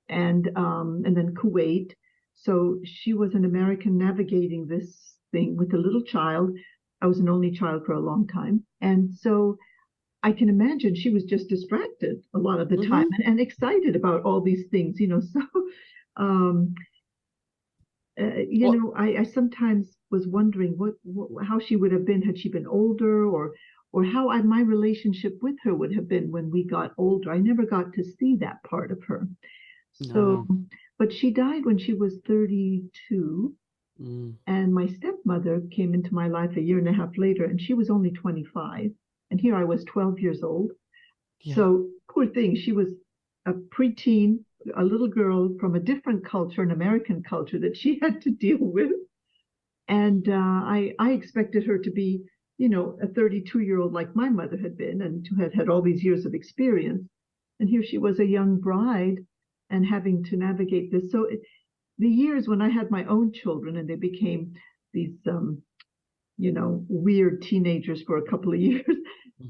and then Kuwait. So she was an American navigating this thing with a little child. I was an only child for a long time. And so I can imagine she was just distracted a lot of the time and excited about all these things, you know. So, I sometimes was wondering how she would have been had she been older, or or how my relationship with her would have been when we got older. I never got to see that part of her. So, No. but she died when she was 32. Mm. And my stepmother came into my life a year and a half later, and she was only 25. And here I was 12 years old. Yeah. So, poor thing, she was a preteen, a little girl from a different culture, an American culture that she had to deal with. And I expected her to be, a 32-year-old like my mother had been and to have had all these years of experience. And here she was, a young bride, and having to navigate this. So the years when I had my own children and they became these, weird teenagers for a couple of years,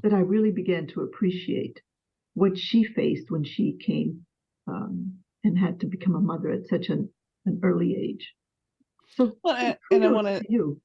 that I really began to appreciate what she faced when she came and had to become a mother at such an early age. So Well, and I kudos want to. to you.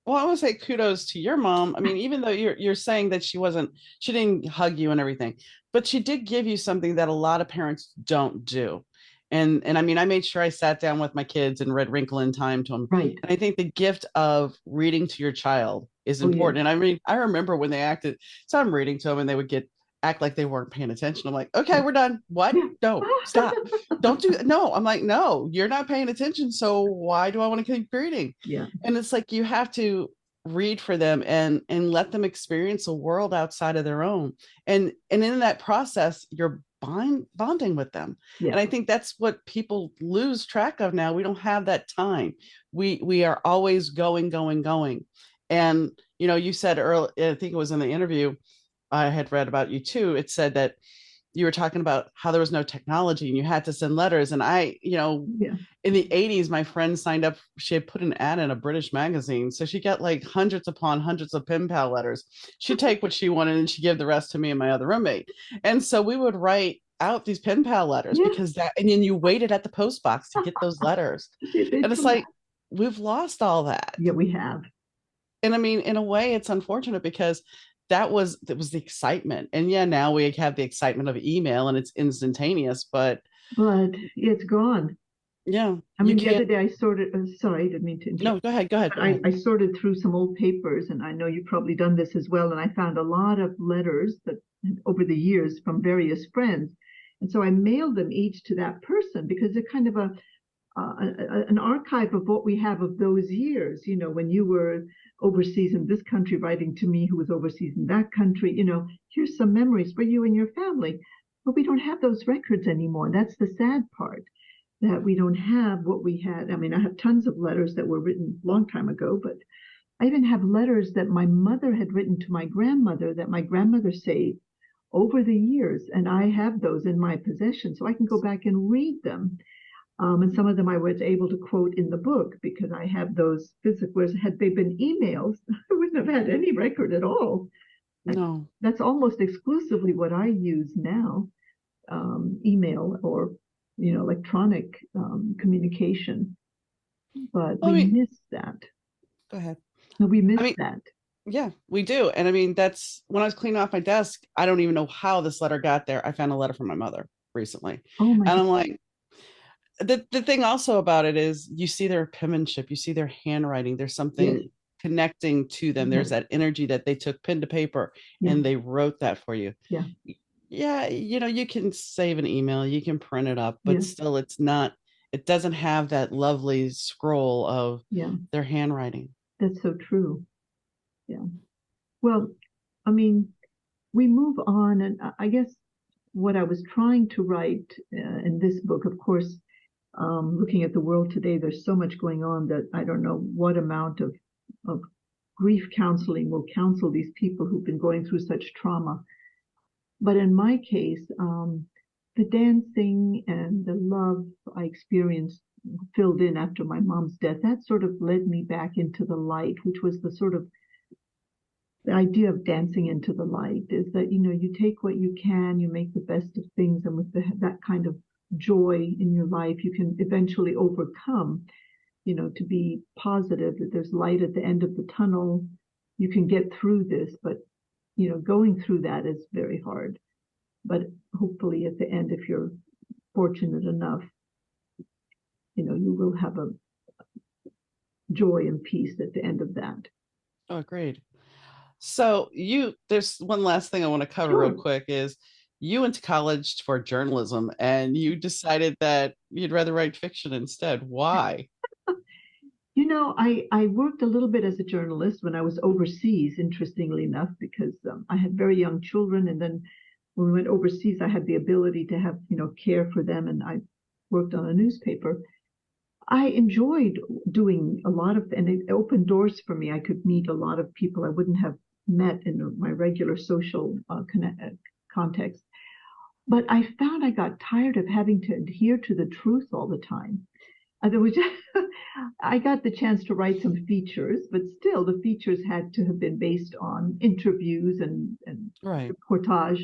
Well, I want to say kudos to your mom. I mean, even though you're saying that she didn't hug you and everything, but she did give you something that a lot of parents don't do. And I mean, I made sure I sat down with my kids and read Wrinkle in Time to them. Right. And I think the gift of reading to your child is Oh, yes. important. And I mean, I remember when they acted, so I'm reading to them and they would act like they weren't paying attention. I'm like, okay, Yeah. we're done. What? Yeah. No, stop. Don't do that. No, I'm like, no, you're not paying attention. So why do I want to keep reading? Yeah. And it's like you have to read for them and let them experience a world outside of their own. And in that process, you're bonding with them. Yeah. And I think that's what people lose track of now. We don't have that time. We are always going. And you said earlier, I think it was in the interview I had read about you too. It said that you were talking about how there was no technology and you had to send letters. And Yeah. in the 80s, my friend signed up. She had put an ad in a British magazine. So she got like hundreds upon hundreds of pen pal letters. She'd take what she wanted and she'd give the rest to me and my other roommate. And so we would write out these pen pal letters Yeah. because and then you waited at the post box to get those letters. They And it's like, we've lost all that. Yeah, we have. And I mean, in a way, it's unfortunate because that was the excitement. And yeah, now we have the excitement of email and it's instantaneous, but it's gone. yeah, I mean, the other day I sorted, sorry, I didn't mean to interrupt. No, go ahead. I sorted through some old papers, and I know you've probably done this as well. And I found a lot of letters that over the years from various friends. And so I mailed them each to that person because they're kind of an archive of what we have of those years, when you were overseas in this country writing to me who was overseas in that country, here's some memories for you and your family. But we don't have those records anymore. That's the sad part, that we don't have what we had. I mean, I have tons of letters that were written a long time ago, but I even have letters that my mother had written to my grandmother that my grandmother saved over the years. And I have those in my possession, so I can go back and read them. And some of them I was able to quote in the book because I have those physical. Whereas had they been emails, I wouldn't have had any record at all. No. That's almost exclusively what I use now, email or electronic communication. But we miss that. Go ahead. No, we miss that. Yeah, we do. And I mean, that's when I was cleaning off my desk. I don't even know how this letter got there. I found a letter from my mother recently. Oh my And I'm God. like, the thing also about it is you see their penmanship, you see their handwriting. There's something connecting to them. There's that energy that they took pen to paper and they wrote that for you. Yeah. Yeah, you can save an email, you can print it up, but still it doesn't have that lovely scroll of their handwriting. That's so true. Yeah. Well, I mean, we move on, and I guess what I was trying to write in this book, of course, looking at the world today, there's so much going on that I don't know what amount of grief counseling will counsel these people who've been going through such trauma. But in my case, the dancing and the love I experienced filled in after my mom's death, that sort of led me back into the light, which was the idea of dancing into the light is that, you take what you can, you make the best of things, and with that kind of joy in your life, you can eventually overcome, to be positive that there's light at the end of the tunnel. You can get through this, but, going through that is very hard. But hopefully at the end, if you're fortunate enough, you will have a joy and peace at the end of that. Oh, great. So there's one last thing I want to cover real Sure. quick is you went to college for journalism and you decided that you'd rather write fiction instead. Why? I worked a little bit as a journalist when I was overseas, interestingly enough, because I had very young children. And then when we went overseas, I had the ability to have, care for them. And I worked on a newspaper. I enjoyed doing a lot of, and it opened doors for me. I could meet a lot of people I wouldn't have met in my regular social context. But I found I got tired of having to adhere to the truth all the time. There was just, I got the chance to write some features, but still the features had to have been based on interviews and Right. reportage.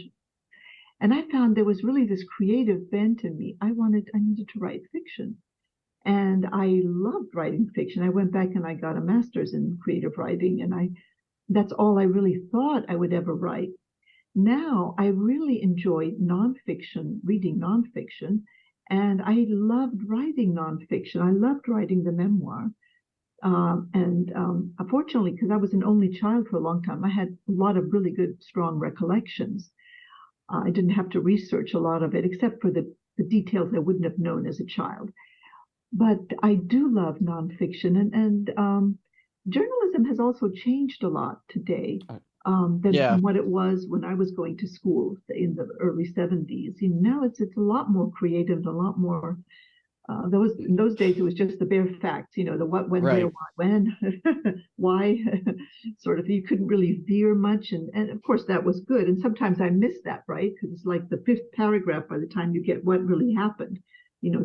And I found there was really this creative bent in me. I needed to write fiction. And I loved writing fiction. I went back and I got a master's in creative writing, and that's all I really thought I would ever write. Now I really enjoy nonfiction, reading nonfiction, and I loved writing nonfiction. I loved writing the memoir. And Unfortunately, because I was an only child for a long time, I had a lot of really good, strong recollections. I didn't have to research a lot of it, except for the details I wouldn't have known as a child. But I do love nonfiction, and journalism has also changed a lot today than Yeah. from what it was when I was going to school in the early 70s. Now it's a lot more creative, a lot more. In those days, it was just the bare facts, the what, when, where, Right. why, when, why, sort of. You couldn't really veer much, and of course that was good. And sometimes I miss that, right? Because it's like the fifth paragraph by the time you get what really happened.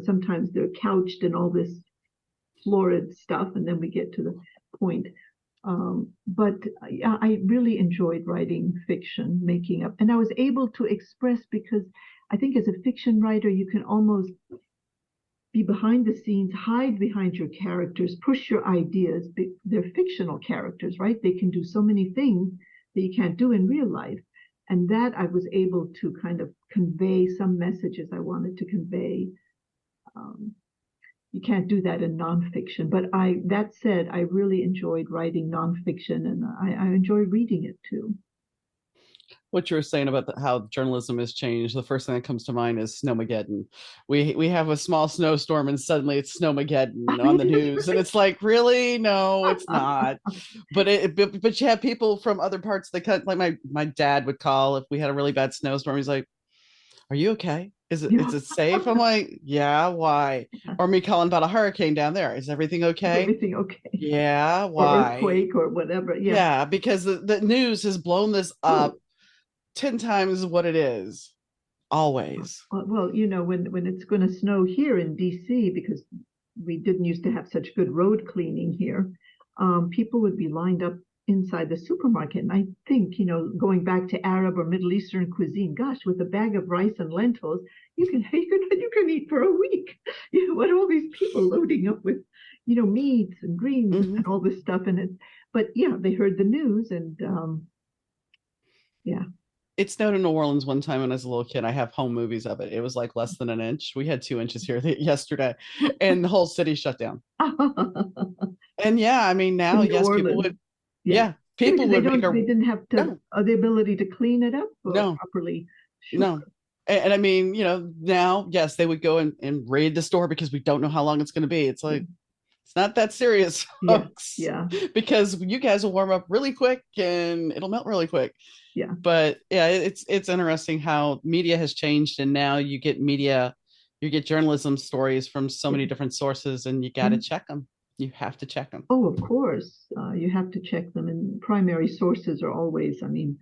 Sometimes they're couched in all this florid stuff, and then we get to the point. But yeah, I really enjoyed writing fiction, making up, and I was able to express because I think as a fiction writer, you can almost be behind the scenes, hide behind your characters, push your ideas. They're fictional characters, right? They can do so many things that you can't do in real life. And that I was able to kind of convey some messages I wanted to convey. Um, you can't do that in nonfiction. But that said, I really enjoyed writing nonfiction, and I enjoy reading it too. What you were saying about how journalism has changed, the first thing that comes to mind is Snowmageddon. We have a small snowstorm and suddenly it's Snowmageddon on the news, and it's like, really? No, it's not. But you have people from other parts of the country. Like my dad would call if we had a really bad snowstorm. He's like, "Are you okay? Is Yeah, it safe?" I'm like, "Yeah, why?" Or me calling about a hurricane down there. Is everything is okay? everything okay? Yeah, Or why? earthquake or whatever. Yeah. Yeah, because the news has blown this Oh, up 10 times what it is, always. well, when it's going to snow here in D.C., because we didn't used to have such good road cleaning here, people would be lined up inside the supermarket. And I think, going back to Arab or Middle Eastern cuisine, gosh, with a bag of rice and lentils, you can eat for a week. What are all these people loading up with, meats and greens Hmm. and all this stuff in it? But yeah, they heard the news, and yeah. It snowed in New Orleans one time when I was a little kid. I have home movies of it. It was like less than an inch. We had 2 inches here yesterday, and the whole city shut down. And yeah, I mean, now, In New yes, Orleans. Yeah. yeah, Yeah, people because would make they didn't have no, the ability to clean it up no, properly. Sure. no. And I mean, now, yes, they would go and raid the store because we don't know how long it's going to be. It's Yeah. like, it's not that serious, Yeah. folks, Yeah. because you guys will warm up really quick and it'll melt really quick. Yeah. But yeah, it's interesting how media has changed, and now you get journalism stories from so Yeah. many different sources, and you got Yeah. to check them. You have to check them. Oh, of course. You have to check them, and primary sources are always, I mean,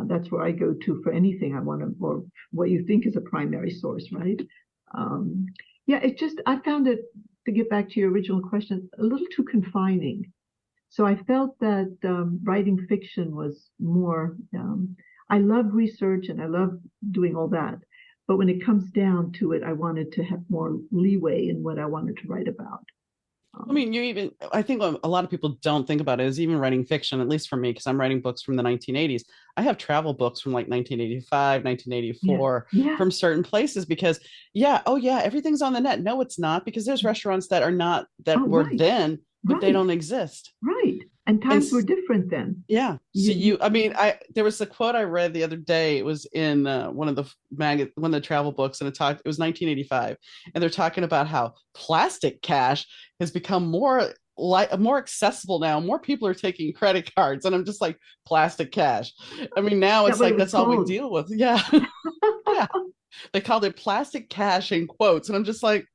that's where I go to for anything I want to, or what you think is a primary source, right? Um, yeah, I found it, to get back to your original question, a little too confining. So I felt that writing fiction was more, I love research and I love doing all that. But when it comes down to it, I wanted to have more leeway in what I wanted to write about. I Um, mean, I think what a lot of people don't think about it is even writing fiction, at least for me, because I'm writing books from the 1980s. I have travel books from like 1985, yeah, 1984 yeah, from certain places because, yeah, oh, yeah, everything's on the net. No, it's not, because there's restaurants that are not, that oh, were right, then, but they right, don't exist. right. And And times were different then. yeah. So I mean, there was a quote I read the other day. It was in one of the one of the travel books, and it was 1985, and they're talking about how plastic cash has become more accessible now. More people are taking credit cards, and I'm just like, plastic cash. I mean, now Is that it's what it like was that's all we called? deal with. Yeah, yeah. They called it plastic cash in quotes, and I'm just like,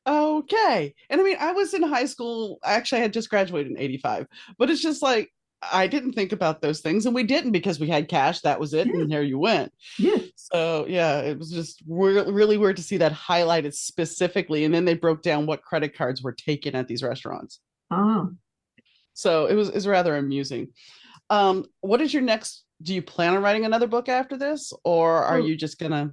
okay. And I mean, I was in high school. Actually, I had just graduated in 85, but it's just like, I didn't think about those things. And we didn't because we had cash. That was it. Yes, And there you went. yes. So, yeah, it was just really weird to see that highlighted specifically. And then they broke down what credit cards were taken at these restaurants. Ah, So it was rather amusing. What is your next? Do you plan on writing another book after this? Or are well, you just going to?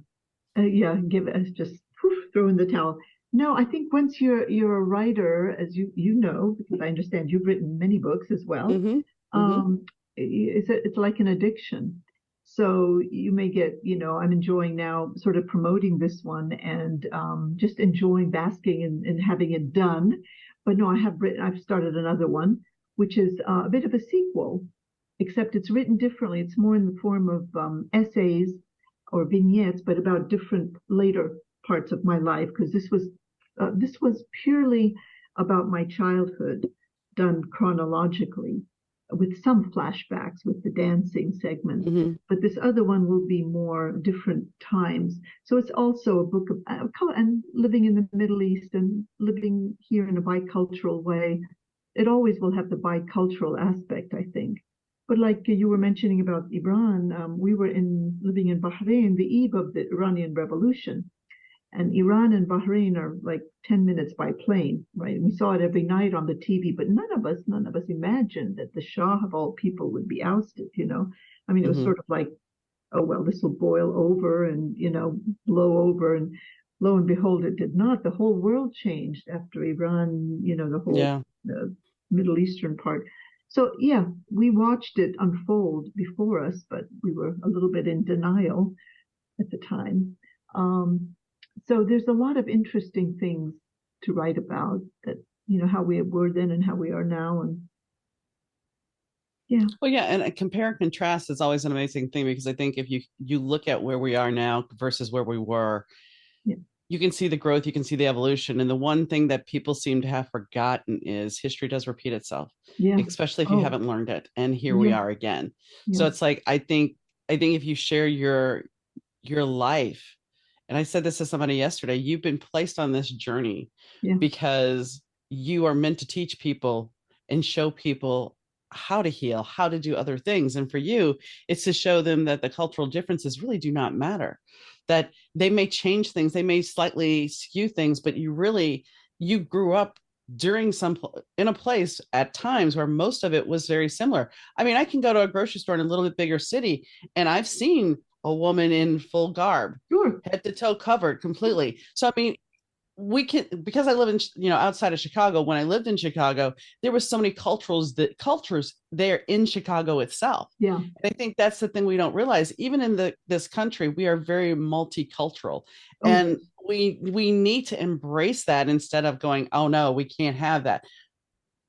yeah, give us just poof, throw in the towel. No, I think once you're a writer, as you know, because I understand you've written many books as well, Mm-hmm. Mm-hmm. um, it's like an addiction. So you may get, I'm enjoying now sort of promoting this one and just enjoying basking and having it done. But no, I've started another one, which is a bit of a sequel, except it's written differently. It's more in the form of essays or vignettes, but about different later parts of my life, because this was purely about my childhood, done chronologically, with some flashbacks with the dancing segments. Mm-hmm. But this other one will be more different times. So it's also a book of and living in the Middle East and living here in a bicultural way. It always will have the bicultural aspect, I think. But like you were mentioning about Iran, we were living in Bahrain the eve of the Iranian Revolution. And Iran and Bahrain are like 10 minutes by plane, right? And we saw it every night on the TV, but none of us imagined that the Shah of all people would be ousted. I mean, it was Mm-hmm. sort of like, oh, well, this will boil over and, blow over. And lo and behold, it did not. The whole world changed after Iran, the whole Yeah. Middle Eastern part. So, yeah, we watched it unfold before us, but we were a little bit in denial at the time. So there's a lot of interesting things to write about that, how we were then and how we are now. And yeah, Well, yeah, and compare and contrast is always an amazing thing because I think if you look at where we are now versus where we were, yeah, you can see the growth, you can see the evolution. And the one thing that people seem to have forgotten is history does repeat itself, yeah. especially if you Oh, haven't learned it. And here we yeah, are again. yeah, So it's like I think if you share your life, and I said this to somebody yesterday, you've been placed on this journey yeah. because you are meant to teach people and show people how to heal, how to do other things. And for you, it's to show them that the cultural differences really do not matter, that they may change things, they may slightly skew things, but you grew up during in a place at times where most of it was very similar. I mean, I can go to a grocery store in a little bit bigger city and I've seen a woman in full garb, Sure. head to toe covered completely. So I mean, we can, because I live in outside of Chicago. When I lived in Chicago, there was so many cultures there in Chicago itself. Yeah. And I think that's the thing we don't realize. Even in this country, we are very multicultural, Oh, and yes. we need to embrace that instead of going, oh no, we can't have that.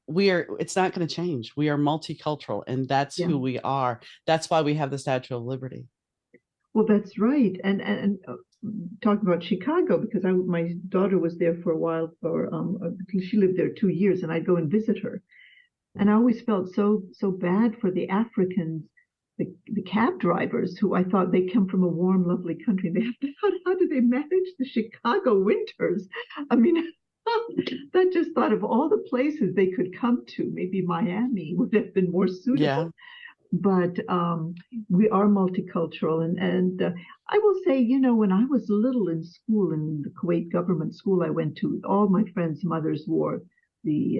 It's not going to change. We are multicultural, and that's Yeah. who we are. That's why we have the Statue of Liberty. Well, that's right. And talk about Chicago, because my daughter was there for a while she lived there 2 years, and I'd go and visit her. And I always felt so bad for the Africans, the cab drivers, who I thought they come from a warm, lovely country. They have to, how do they manage the Chicago winters? I mean, that just thought of all the places they could come to. Maybe Miami would have been more Yeah. suitable. But we are multicultural, and I will say, when I was little in school, in the Kuwait government school I went to, all my friends' mothers wore the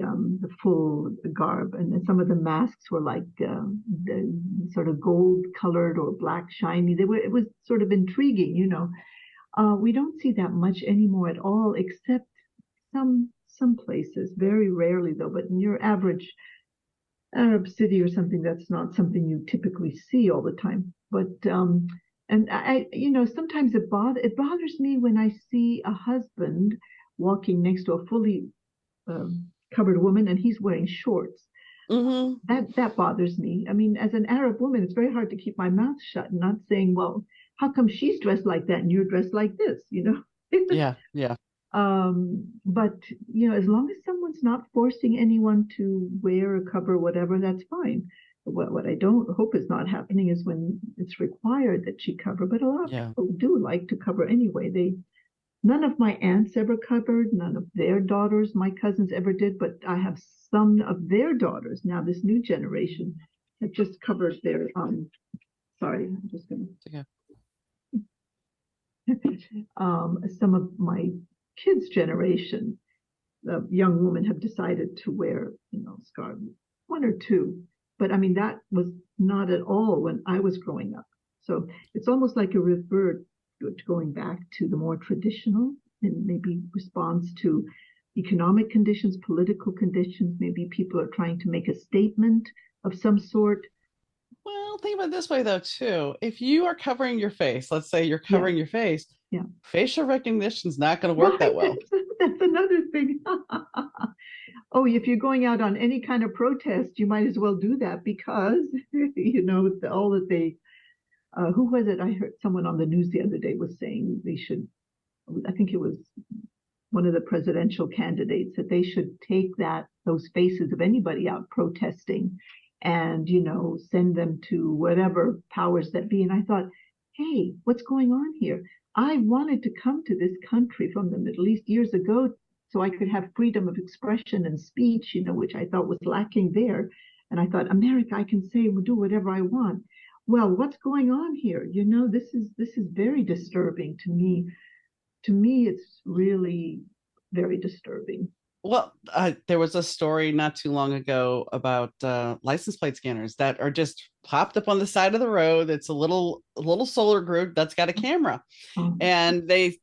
full garb, and some of the masks were like the sort of gold colored or black shiny. It was sort of intriguing. We don't see that much anymore at all, except some places, very rarely though. But in your average Arab city or something, that's not something you typically see all the time. But and sometimes it bothers me when I see a husband walking next to a fully covered woman and he's wearing shorts. Mm-hmm. That bothers me. I mean, as an Arab woman, it's very hard to keep my mouth shut and not saying, well, how come she's dressed like that and you're dressed like this, you know? Yeah, yeah. But as long as someone's not forcing anyone to wear a cover, whatever, that's fine. What I don't hope is not happening is when it's required that she cover. But a lot of Yeah. people do like to cover anyway. None of my aunts ever covered, none of their daughters, my cousins ever did, but I have some of their daughters now, this new generation, have just covered their sorry, I'm just gonna Okay. some of my kids' generation, young women have decided to wear, scarves, one or two. But I mean, that was not at all when I was growing up. So it's almost like a revert going back to the more traditional and maybe response to economic conditions, political conditions. Maybe people are trying to make a statement of some sort. Well, think about it this way though, too. If you are covering your face, let's say you're Yeah, covering your face, yeah. facial recognition is not going to work Right. that well. That's another thing. Oh, if you're going out on any kind of protest, you might as well do that because, all that they, who was it? I heard someone on the news the other day was saying they should, I think it was one of the presidential candidates, that they should take those faces of anybody out protesting and, send them to whatever powers that be. And I thought, hey, what's going on here? I wanted to come to this country from the Middle East years ago so I could have freedom of expression and speech, which I thought was lacking there. And I thought, America, I can say and do whatever I want. Well, what's going on here? This is very disturbing to me. To me, it's really very disturbing. Well, there was a story not too long ago about license plate scanners that are just popped up on the side of the road. It's a little solar group that's got a camera, Um, and they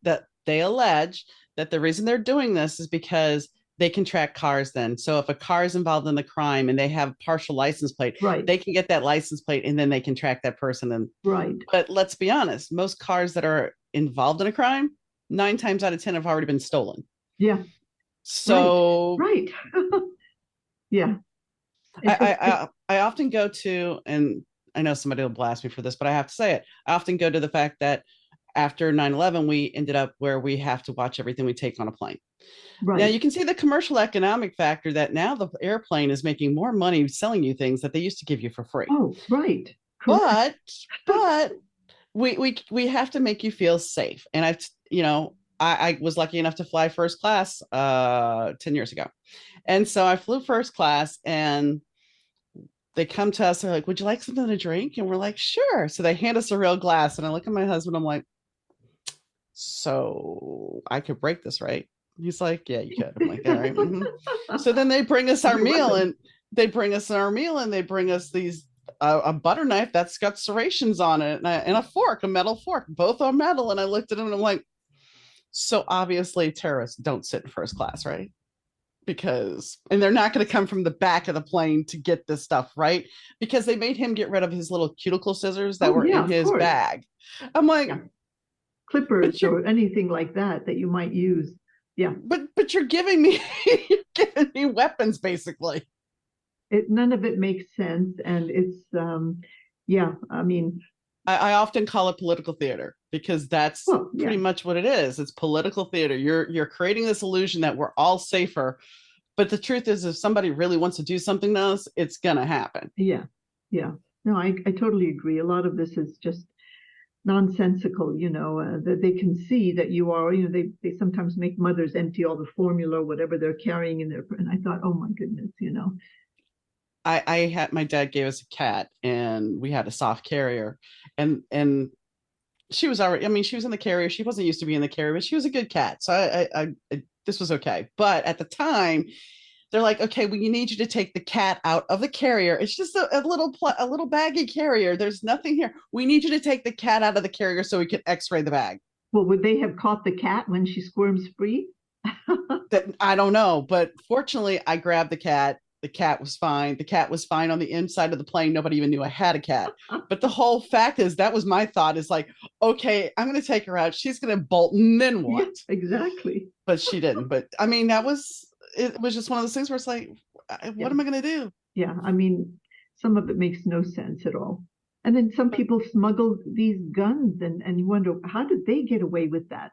allege that the reason they're doing this is because they can track cars then. So if a car is involved in the crime and they have partial license plate, right, they can get that license plate and then they can track that person. And right. but let's be honest, most cars that are involved in a crime, 9 times out of 10 have already been stolen. Yeah, right, So right. Yeah. I, It's just, I I often go to, and I know somebody will blast me for this, but I have to say it. I often go to the fact that after 9/11, we ended up where we have to watch everything we take on a plane. Now right. you can see the commercial economic factor that now the airplane is making more money selling you things that they used to give you for free. Oh, right. Correct. But but we have to make you feel safe. And I was lucky enough to fly first class 10 years ago. And so I flew first class and they come to us, they're like, would you like something to drink? And we're like, sure. So they hand us a real glass. And I look at my husband, I'm like, so I could break this, right? He's like, yeah, you could. I'm like, all right. Mm-hmm. So then they bring us our You're meal welcome. and they bring us these a butter knife that's got serrations on it and a fork, a metal fork. Both are metal. And I looked at him and I'm like, so obviously terrorists don't sit in first class, right? And they're not going to come from the back of the plane to get this stuff, right? Because they made him get rid of his little cuticle scissors that Oh, were yeah, in of his course. bag. I'm like, Yeah. Clippers but you're or anything like that you might use. Yeah. but you're giving me you're giving me weapons basically. None of it makes sense. And it's, yeah, I mean, I often call it political theater because that's well, pretty yeah, much what it is. It's political theater. You're creating this illusion that we're all safer, but the truth is, if somebody really wants to do something to us, it's gonna happen. yeah, yeah. No, I totally agree. A lot of this is just nonsensical, that they can see that you are, they sometimes make mothers empty all the formula or whatever they're carrying in their, and I thought, oh my goodness. I had my dad gave us a cat and we had a soft carrier and she was already, I mean, she was in the carrier. She wasn't used to being in the carrier, but she was a good cat. So this was okay. But at the time, they're like, okay, well, you need you to take the cat out of the carrier. It's just a little baggy carrier. There's nothing here. We need you to take the cat out of the carrier so we can X-ray the bag. Well, would they have caught the cat when she squirms free? That I don't know, but fortunately, I grabbed the cat. The cat was fine. The cat was fine on the inside of the plane. Nobody even knew I had a cat. But the whole fact is, that was my thought is like, okay, I'm going to take her out. She's going to bolt, and then what? Yeah, exactly. But she didn't. But I mean, it was just one of those things where it's like, Yeah. what am I going to do? Yeah, I mean, some of it makes no sense at all. And then some people smuggle these guns, and you wonder how did they get away with that?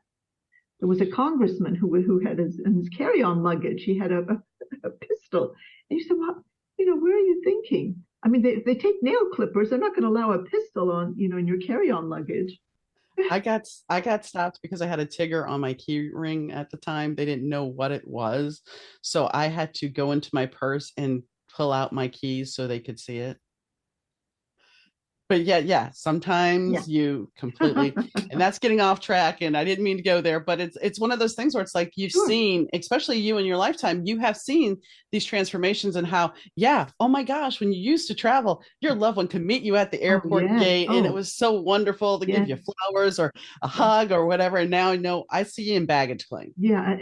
There was a congressman who had in his carry-on luggage, he had a pistol. And you said, well, where are you thinking? I mean, they take nail clippers. They're not going to allow a pistol on, in your carry-on luggage. I got stopped because I had a Tigger on my key ring at the time. They didn't know what it was. So I had to go into my purse and pull out my keys so they could see it. But yeah, Yeah. sometimes you completely, and that's getting off track, and I didn't mean to go there, but it's one of those things where it's like you've Sure. seen, especially you in your lifetime, you have seen these transformations and how, yeah, oh my gosh, when you used to travel, your loved one could meet you at the Oh, airport yes. gate and it Oh, was so wonderful to give yes. you flowers or a Yeah. hug or whatever. And now I know I see you in baggage claim. Yeah,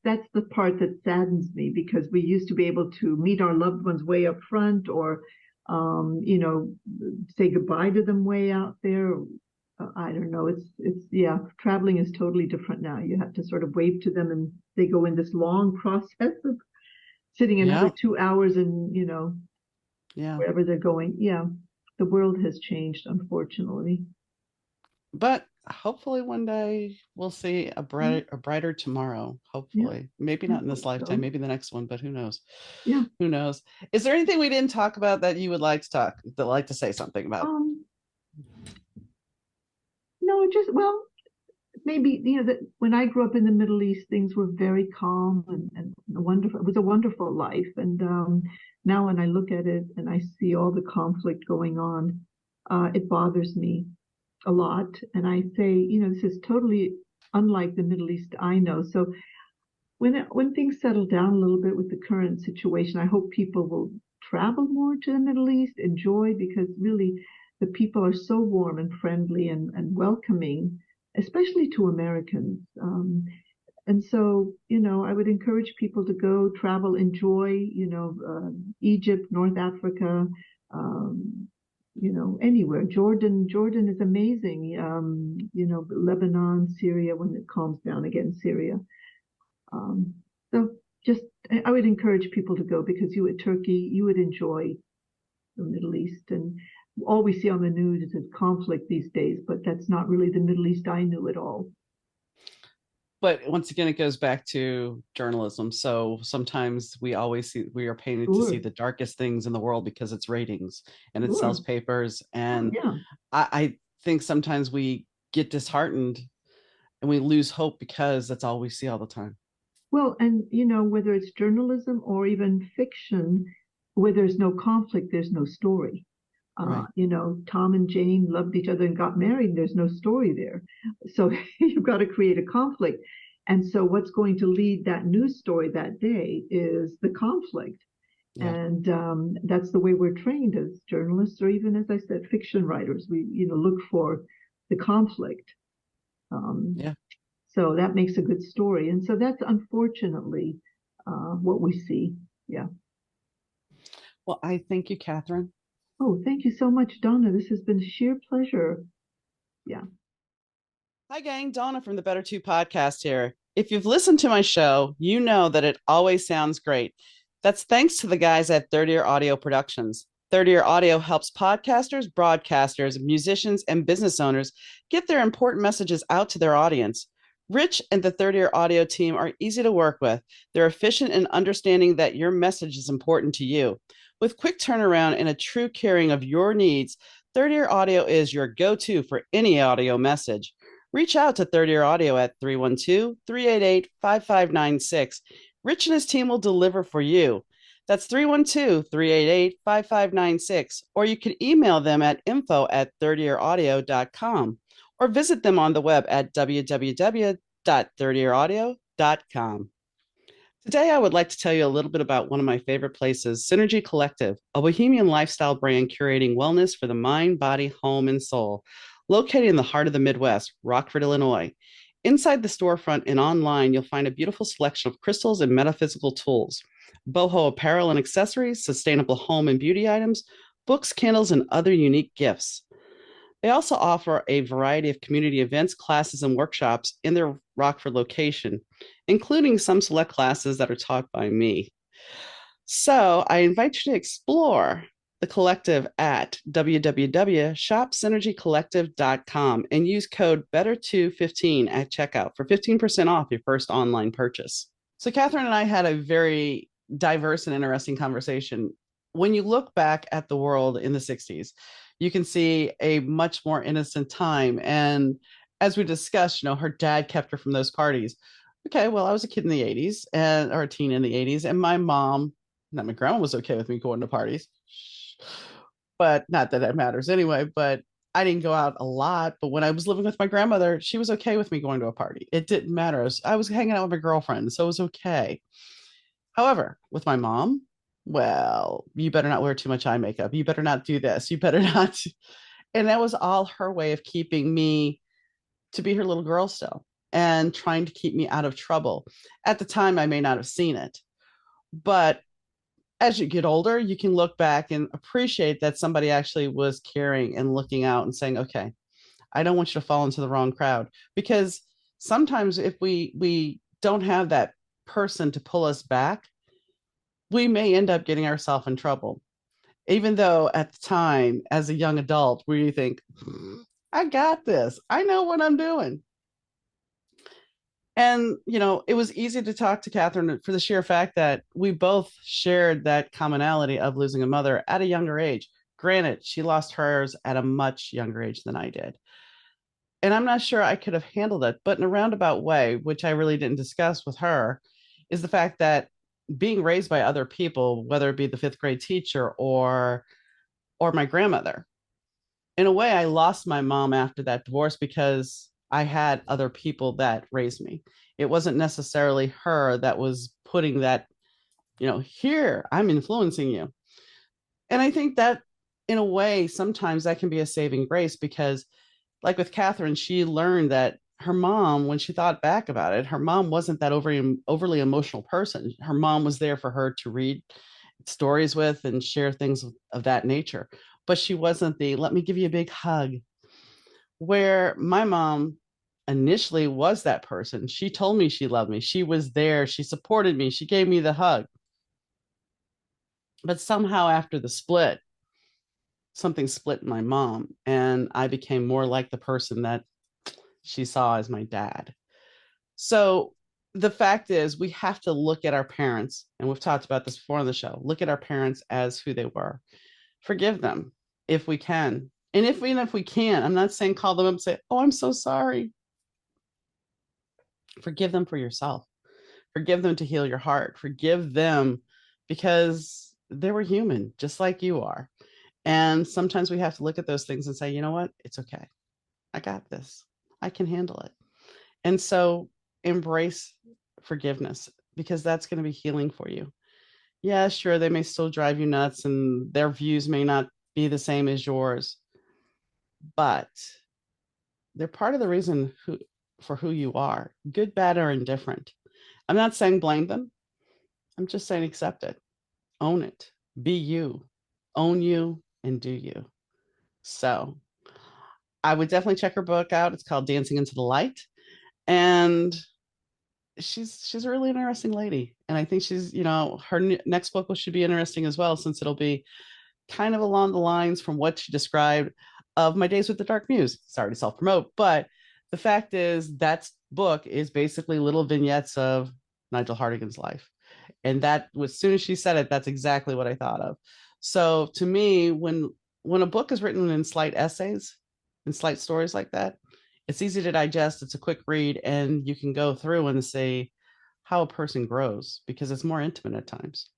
that's the part that saddens me because we used to be able to meet our loved ones way up front or, you know, say goodbye to them way out there. I don't know. Yeah, traveling is totally different now. You have to sort of wave to them and they go in this long process of sitting another Yeah, 2 hours and, yeah. wherever they're going. Yeah, the world has changed, unfortunately. But hopefully one day we'll see Yeah, a brighter tomorrow. yeah, Hopefully. Maybe I not in this hope lifetime, so. maybe the next one, but who knows? Yeah. Who knows? Is there anything we didn't talk about that you would like to say something about? Um, no, just well, maybe that when I grew up in the Middle East, things were very calm and wonderful. It was a wonderful life. And now when I look at it and I see all the conflict going on, it bothers me a lot. And I say, this is totally unlike the Middle East I know. So when things settle down a little bit with the current situation, I hope people will travel more to the Middle East, enjoy, because really the people are so warm and friendly and welcoming, especially to Americans. And so, I would encourage people to go travel, enjoy, Egypt, North Africa, um, anywhere. Jordan is amazing. Lebanon, Syria, when it calms down again, Syria. Um, so just, I would encourage people to go because Turkey, you would enjoy the Middle East. And all we see on the news is conflict these days, but that's not really the Middle East I knew at all. But once again, it goes back to journalism. So sometimes we are painted to see Sure, the darkest things in the world because it's ratings and it sells sure. papers. Oh, And yeah. I think sometimes we get disheartened and we lose hope because that's all we see all the time. Well, and whether it's journalism or even fiction, where there's no conflict, there's no story. Right. Tom and Jane loved each other and got married. There's no story there. So you've got to create a conflict. And so what's going to lead that news story that day is the conflict. Yeah. And that's the way we're trained as journalists, or even, as I said, fiction writers. We, look for the conflict. Um, Yeah. so that makes a good story. And so that's unfortunately what we see. Yeah. Well, I thank you, Kathyrn. Oh, thank you so much, Donna. This has been a sheer pleasure. Yeah. Hi, gang. Donna from the Better Two podcast here. If you've listened to my show, you know that it always sounds great. That's thanks to the guys at Third Year Audio Productions. Third Year Audio helps podcasters, broadcasters, musicians, and business owners get their important messages out to their audience. Rich and the Third Year Audio team are easy to work with. They're efficient in understanding that your message is important to you. With quick turnaround and a true caring of your needs, Third Year Audio is your go to for any audio message. Reach out to Third Year Audio at 312-388-5596. Rich and his team will deliver for you. That's 312-388-5596. Or you can email them at info@thirdyearaudio.com or visit them on the web at www.thirdyearaudio.com. Today, I would like to tell you a little bit about one of my favorite places, Synergy Collective, a bohemian lifestyle brand curating wellness for the mind, body, home, and soul. Located in the heart of the Midwest, Rockford, Illinois. Inside the storefront and online, you'll find a beautiful selection of crystals and metaphysical tools, boho apparel and accessories, sustainable home and beauty items, books, candles, and other unique gifts. They also offer a variety of community events, classes, and workshops in their Rockford location, including some select classes that are taught by me. So I invite you to explore the collective at www.shopsynergycollective.com and use code BETTER215 at checkout for 15% off your first online purchase. So Kathyrn and I had a very diverse and interesting conversation. When you look back at the world in the 60s, you can see a much more innocent time. And as we discussed, her dad kept her from those parties. Okay, well, I was a kid in the 80s or a teen in the 80s, and my mom, not my grandma, was okay with me going to parties. But not that that matters anyway, but I didn't go out a lot. But when I was living with my grandmother, she was okay with me going to a party. It didn't matter. I was hanging out with my girlfriend, so it was okay. However, with my mom, well, you better not wear too much eye makeup. You better not do this. You better not. And that was all her way of keeping me to be her little girl still and trying to keep me out of trouble. At the time, I may not have seen it, but as you get older, you can look back and appreciate that somebody actually was caring and looking out and saying, okay, I don't want you to fall into the wrong crowd. Because sometimes if we don't have that person to pull us back, we may end up getting ourselves in trouble. Even though at the time, as a young adult, where you think, I got this, I know what I'm doing. And, it was easy to talk to Kathyrn for the sheer fact that we both shared that commonality of losing a mother at a younger age. Granted, she lost hers at a much younger age than I did. And I'm not sure I could have handled it, but in a roundabout way, which I really didn't discuss with her, is the fact that being raised by other people, whether it be the fifth grade teacher or my grandmother, in a way, I lost my mom after that divorce because I had other people that raised me. It wasn't necessarily her that was putting that, here, I'm influencing you. And I think that in a way, sometimes that can be a saving grace because, like with Kathyrn, she learned that her mom, when she thought back about it, her mom wasn't that overly emotional person. Her mom was there for her to read stories with and share things of that nature. But she wasn't the let me give you a big hug, where my mom initially was that person. She told me she loved me. She was there. She supported me. She gave me the hug. But somehow after the split, something split in my mom, and I became more like the person that she saw as my dad. So the fact is, we have to look at our parents, and we've talked about this before on the show. Look at our parents as who they were. Forgive them if we can. And even if we can't, I'm not saying call them up and say, oh, I'm so sorry. Forgive them for yourself. Forgive them to heal your heart. Forgive them because they were human, just like you are. And sometimes we have to look at those things and say, you know what? It's okay. I got this. I can handle it. And so embrace forgiveness because that's going to be healing for you. Yeah, sure, they may still drive you nuts and their views may not be the same as yours, but they're part of the reason for who you are, good, bad, or indifferent. I'm not saying blame them. I'm just saying accept it, own it, be you, own you, and do you. So I would definitely check her book out. It's called Dancing into the Light. And she's a really interesting lady. And I think she's, her next book should be interesting as well, since it'll be kind of along the lines from what she described of My Days with the Dark Muse. Sorry to self promote, but the fact is that book is basically little vignettes of Nigel Hartigan's life. And that, as soon as she said it, that's exactly what I thought of. So to me, when a book is written in slight essays and slight stories like that, it's easy to digest. It's a quick read, and you can go through and see how a person grows because it's more intimate at times.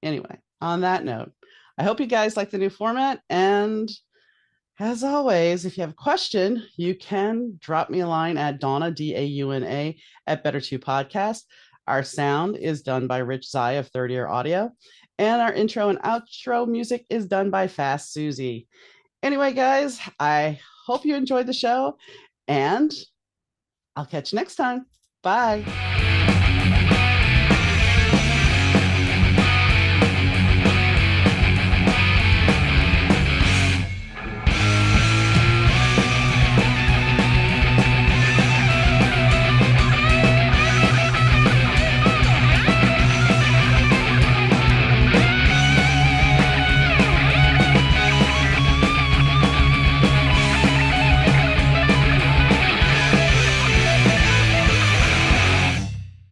Anyway, on that note, I hope you guys like the new format. And as always, if you have a question, you can drop me a line at Donna, Dauna, at Better Two Podcast. Our sound is done by Rich Zai of Third Ear Audio. And our intro and outro music is done by Fast Susie. Anyway, guys, I hope you enjoyed the show, and I'll catch you next time. Bye.